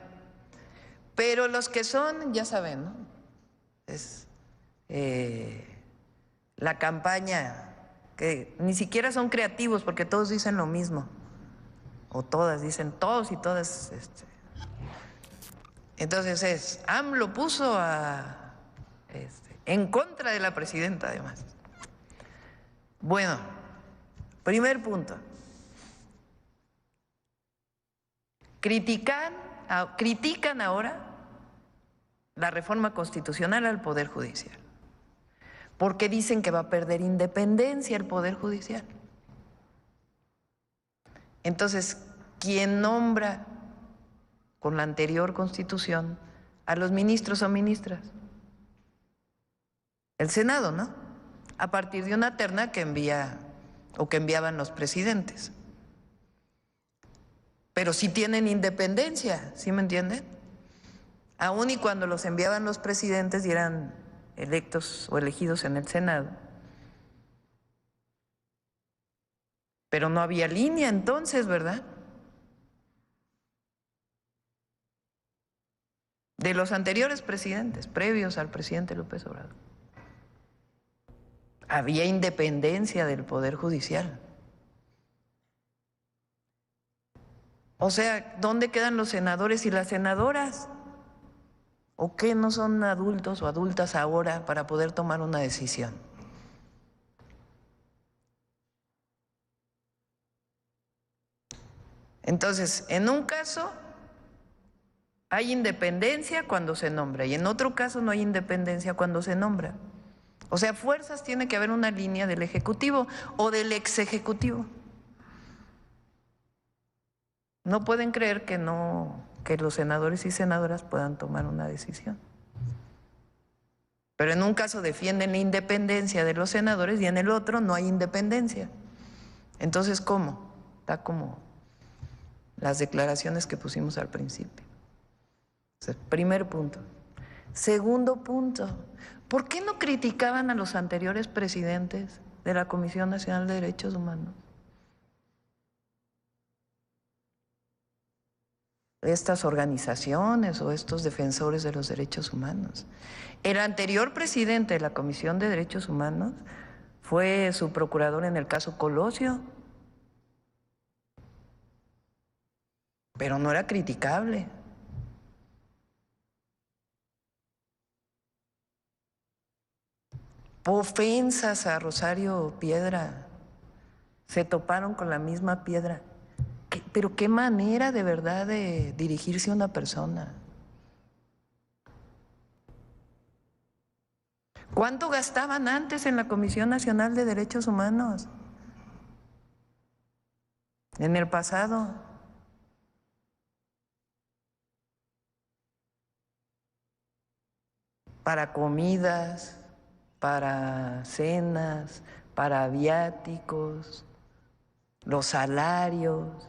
pero los que son, ya saben, ¿no? Es la campaña, que ni siquiera son creativos porque todos dicen lo mismo, o todas dicen, todos y todas. Entonces AMLO puso en contra de la presidenta además. Bueno, primer punto. Critican ahora la reforma constitucional al Poder Judicial, porque dicen que va a perder independencia el Poder Judicial. Entonces, ¿quién nombra con la anterior Constitución a los ministros o ministras? El Senado, ¿no? A partir de una terna que enviaban los presidentes. Pero sí tienen independencia, ¿sí me entienden? Aún y cuando los enviaban los presidentes y eran electos o elegidos en el Senado. Pero no había línea entonces, ¿verdad? De los anteriores presidentes, previos al presidente López Obrador. Había independencia del Poder Judicial. O sea, ¿dónde quedan los senadores y las senadoras? ¿O qué no son adultos o adultas ahora para poder tomar una decisión? Entonces, en un caso hay independencia cuando se nombra y en otro caso no hay independencia cuando se nombra. O sea, fuerzas tiene que haber una línea del Ejecutivo o del exejecutivo. No pueden creer que no que los senadores y senadoras puedan tomar una decisión. Pero en un caso defienden la independencia de los senadores y en el otro no hay independencia. Entonces, ¿cómo? Está como las declaraciones que pusimos al principio. Primer punto. Segundo punto, ¿por qué no criticaban a los anteriores presidentes de la Comisión Nacional de Derechos Humanos? Estas organizaciones o estos defensores de los derechos humanos. El anterior presidente de la Comisión de Derechos Humanos fue su procurador en el caso Colosio, pero no era criticable. Ofensas a Rosario Piedra, se toparon con la misma piedra. Pero qué manera de verdad de dirigirse a una persona. ¿Cuánto gastaban antes en la Comisión Nacional de Derechos Humanos? En el pasado. Para comidas, para cenas, para viáticos, los salarios.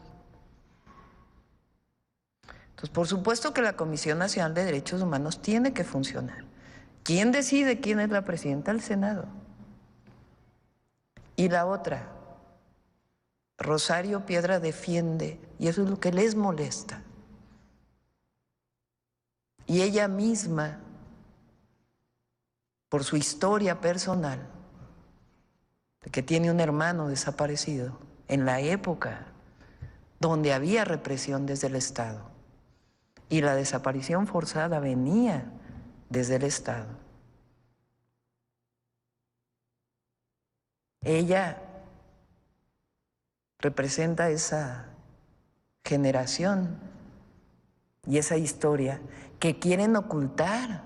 Entonces, por supuesto que la Comisión Nacional de Derechos Humanos tiene que funcionar. ¿Quién decide quién es la presidenta del Senado? Y la otra, Rosario Piedra defiende, y eso es lo que les molesta. Y ella misma, por su historia personal, de que tiene un hermano desaparecido en la época donde había represión desde el Estado y la desaparición forzada venía desde el Estado. Ella representa esa generación y esa historia que quieren ocultar.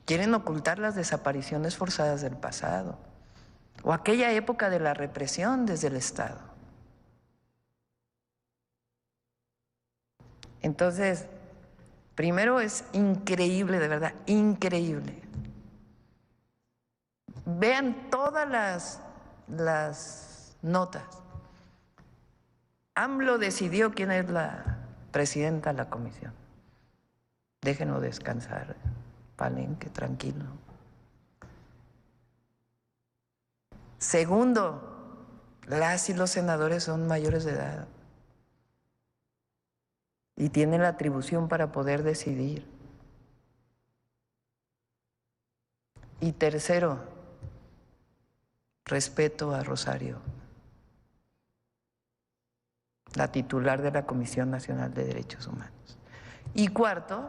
Quieren ocultar las desapariciones forzadas del pasado o aquella época de la represión desde el Estado. Entonces, primero es increíble, de verdad, increíble. Vean todas las notas. AMLO decidió quién es la presidenta de la comisión. Déjenlo descansar, Palenque, tranquilo. Segundo, las y los senadores son mayores de edad y tienen la atribución para poder decidir. Y tercero, respeto a Rosario, la titular de la Comisión Nacional de Derechos Humanos. Y cuarto,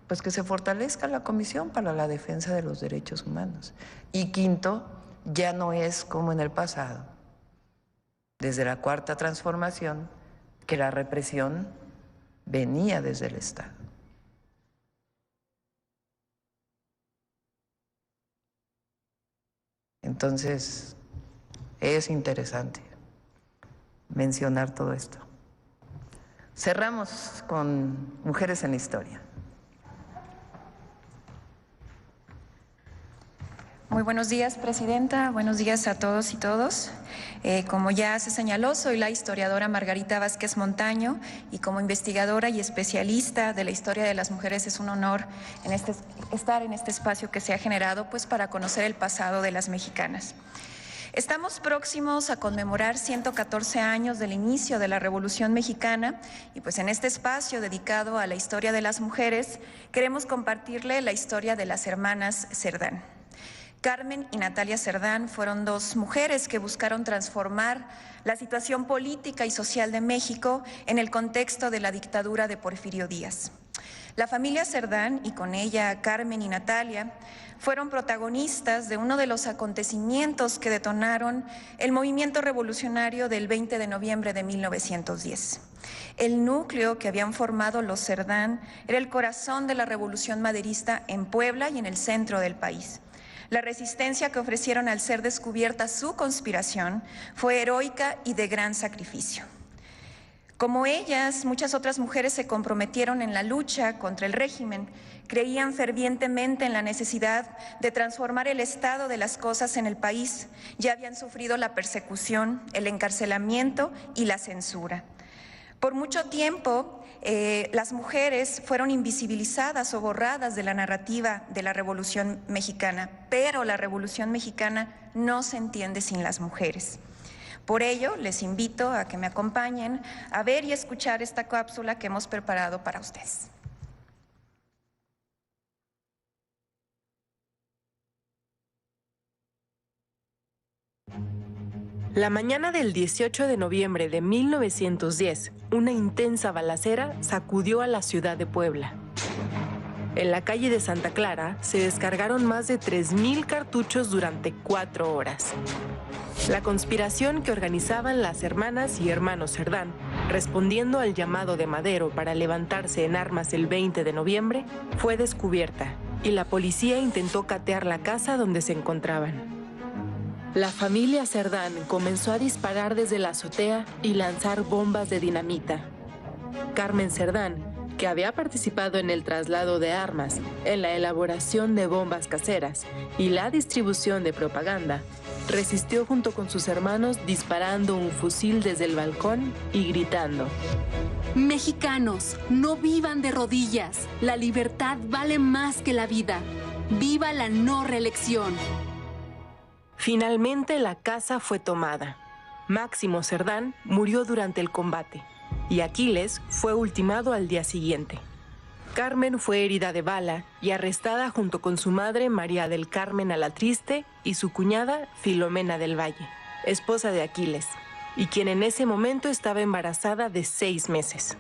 pues que se fortalezca la Comisión para la Defensa de los Derechos Humanos. Y quinto, ya no es como en el pasado, desde la Cuarta Transformación, que la represión venía desde el Estado. Entonces, es interesante mencionar todo esto. Cerramos con Mujeres en la Historia. Muy buenos días, Presidenta. Buenos días a todos y todos. Como ya se señaló, soy la historiadora Margarita Vázquez Montaño y como investigadora y especialista de la historia de las mujeres es un honor estar en este espacio que se ha generado pues, para conocer el pasado de las mexicanas. Estamos próximos a conmemorar 114 años del inicio de la Revolución Mexicana y pues en este espacio dedicado a la historia de las mujeres queremos compartirle la historia de las hermanas Cerdán. Carmen y Natalia Cerdán fueron dos mujeres que buscaron transformar la situación política y social de México en el contexto de la dictadura de Porfirio Díaz. La familia Cerdán, y con ella Carmen y Natalia, fueron protagonistas de uno de los acontecimientos que detonaron el movimiento revolucionario del 20 de noviembre de 1910. El núcleo que habían formado los Cerdán era el corazón de la revolución maderista en Puebla y en el centro del país. La resistencia que ofrecieron al ser descubierta su conspiración fue heroica y de gran sacrificio. Como ellas, muchas otras mujeres se comprometieron en la lucha contra el régimen, creían fervientemente en la necesidad de transformar el estado de las cosas en el país. Ya habían sufrido la persecución, el encarcelamiento y la censura. Por mucho tiempo, las mujeres fueron invisibilizadas o borradas de la narrativa de la Revolución Mexicana, pero la Revolución Mexicana no se entiende sin las mujeres. Por ello, les invito a que me acompañen a ver y escuchar esta cápsula que hemos preparado para ustedes. La mañana del 18 de noviembre de 1910, una intensa balacera sacudió a la ciudad de Puebla. En la calle de Santa Clara se descargaron más de 3,000 cartuchos durante 4 horas. La conspiración que organizaban las hermanas y hermanos Cerdán, respondiendo al llamado de Madero para levantarse en armas el 20 de noviembre, fue descubierta y la policía intentó catear la casa donde se encontraban. La familia Cerdán comenzó a disparar desde la azotea y lanzar bombas de dinamita. Carmen Cerdán, que había participado en el traslado de armas, en la elaboración de bombas caseras y la distribución de propaganda, resistió junto con sus hermanos disparando un fusil desde el balcón y gritando: Mexicanos, no vivan de rodillas. La libertad vale más que la vida. ¡Viva la no reelección! Finalmente la casa fue tomada. Máximo Cerdán murió durante el combate y Aquiles fue ultimado al día siguiente. Carmen fue herida de bala y arrestada junto con su madre María del Carmen Alatriste y su cuñada Filomena del Valle, esposa de Aquiles, y quien en ese momento estaba embarazada de 6 meses.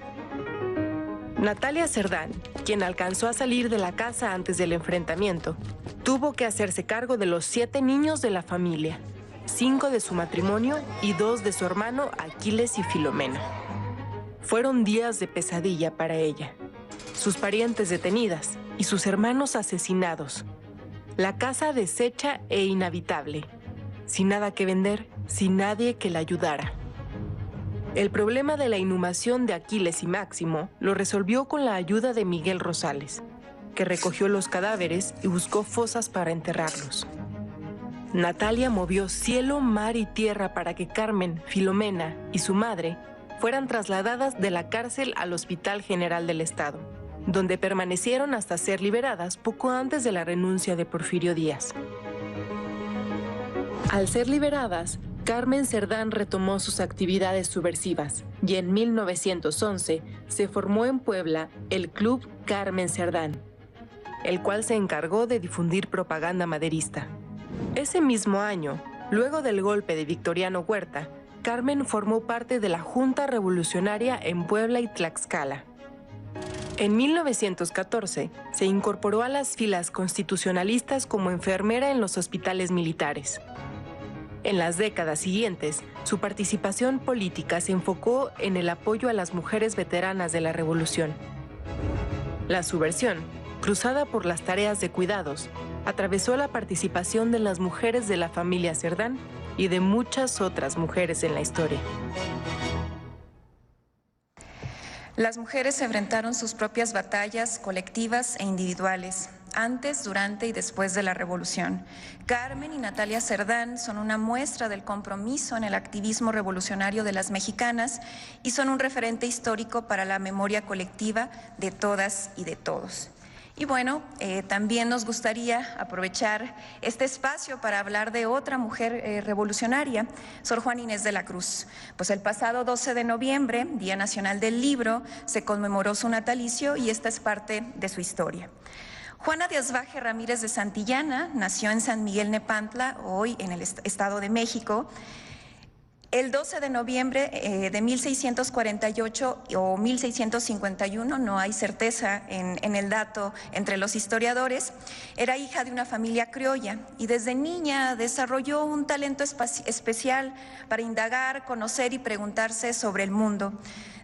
Natalia Cerdán, quien alcanzó a salir de la casa antes del enfrentamiento, tuvo que hacerse cargo de los 7 niños de la familia, 5 de su matrimonio y 2 de su hermano Aquiles y Filomena. Fueron días de pesadilla para ella. Sus parientes detenidas y sus hermanos asesinados. La casa deshecha e inhabitable, sin nada que vender, sin nadie que la ayudara. El problema de la inhumación de Aquiles y Máximo lo resolvió con la ayuda de Miguel Rosales, que recogió los cadáveres y buscó fosas para enterrarlos. Natalia movió cielo, mar y tierra para que Carmen, Filomena y su madre fueran trasladadas de la cárcel al Hospital General del Estado, donde permanecieron hasta ser liberadas poco antes de la renuncia de Porfirio Díaz. Al ser liberadas, Carmen Cerdán retomó sus actividades subversivas y en 1911 se formó en Puebla el Club Carmen Cerdán, el cual se encargó de difundir propaganda maderista. Ese mismo año, luego del golpe de Victoriano Huerta, Carmen formó parte de la Junta Revolucionaria en Puebla y Tlaxcala. En 1914 se incorporó a las filas constitucionalistas como enfermera en los hospitales militares. En las décadas siguientes, su participación política se enfocó en el apoyo a las mujeres veteranas de la Revolución. La subversión, cruzada por las tareas de cuidados, atravesó la participación de las mujeres de la familia Cerdán y de muchas otras mujeres en la historia. Las mujeres enfrentaron sus propias batallas colectivas e individuales, antes, durante y después de la Revolución. Carmen y Natalia Cerdán son una muestra del compromiso en el activismo revolucionario de las mexicanas y son un referente histórico para la memoria colectiva de todas y de todos. Y bueno, también nos gustaría aprovechar este espacio para hablar de otra mujer revolucionaria, Sor Juana Inés de la Cruz. Pues el pasado 12 de noviembre, Día Nacional del Libro, se conmemoró su natalicio y esta es parte de su historia. Juana de Asbaje Ramírez de Santillana nació en San Miguel Nepantla, hoy en el Estado de México. El 12 de noviembre de 1648 o 1651, no hay certeza en el dato entre los historiadores, era hija de una familia criolla y desde niña desarrolló un talento especial para indagar, conocer y preguntarse sobre el mundo.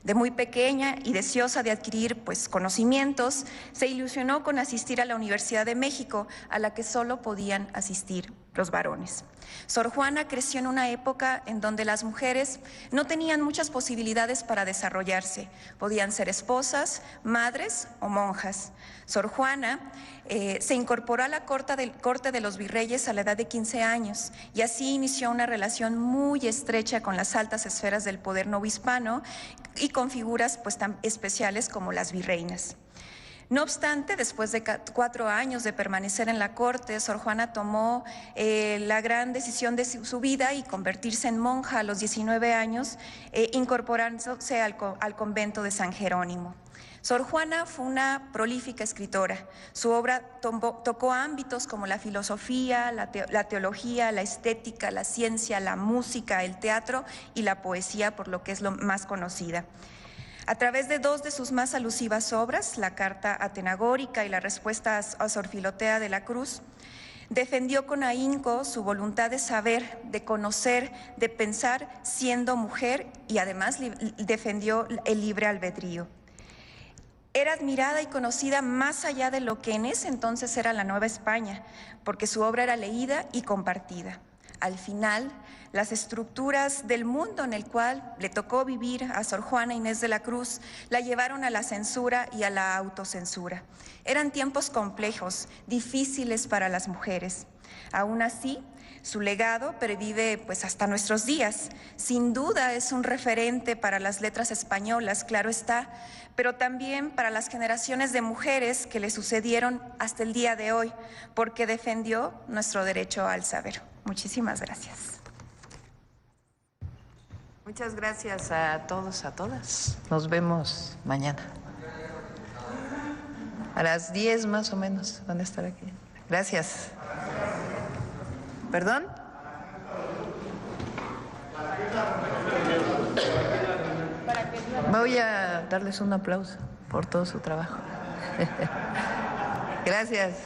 De muy pequeña y deseosa de adquirir conocimientos, se ilusionó con asistir a la Universidad de México, a la que solo podían asistir los varones. Sor Juana creció en una época en donde las mujeres no tenían muchas posibilidades para desarrollarse. Podían ser esposas, madres o monjas. Sor Juana se incorporó a la corte de los virreyes a la edad de 15 años y así inició una relación muy estrecha con las altas esferas del poder novohispano y con figuras tan especiales como las virreinas. No obstante, después de 4 años de permanecer en la corte, Sor Juana tomó la gran decisión de su vida y convertirse en monja a los 19 años, incorporándose al convento de San Jerónimo. Sor Juana fue una prolífica escritora. Su obra tocó ámbitos como la filosofía, la teología, la estética, la ciencia, la música, el teatro y la poesía, por lo que es lo más conocida. A través de 2 de sus más alusivas obras, la Carta Atenagórica y la Respuesta a Sor Filotea de la Cruz, defendió con ahínco su voluntad de saber, de conocer, de pensar siendo mujer y además defendió el libre albedrío. Era admirada y conocida más allá de lo que en ese entonces era la Nueva España, porque su obra era leída y compartida. Al final, las estructuras del mundo en el cual le tocó vivir a Sor Juana Inés de la Cruz la llevaron a la censura y a la autocensura. Eran tiempos complejos, difíciles para las mujeres. Aún así, su legado pervive hasta nuestros días. Sin duda es un referente para las letras españolas, claro está, pero también para las generaciones de mujeres que le sucedieron hasta el día de hoy, porque defendió nuestro derecho al saber. Muchísimas gracias. Muchas gracias a todos, a todas. Nos vemos mañana. A las 10 más o menos van a estar aquí. Gracias. ¿Perdón? Voy a darles un aplauso por todo su trabajo. Gracias.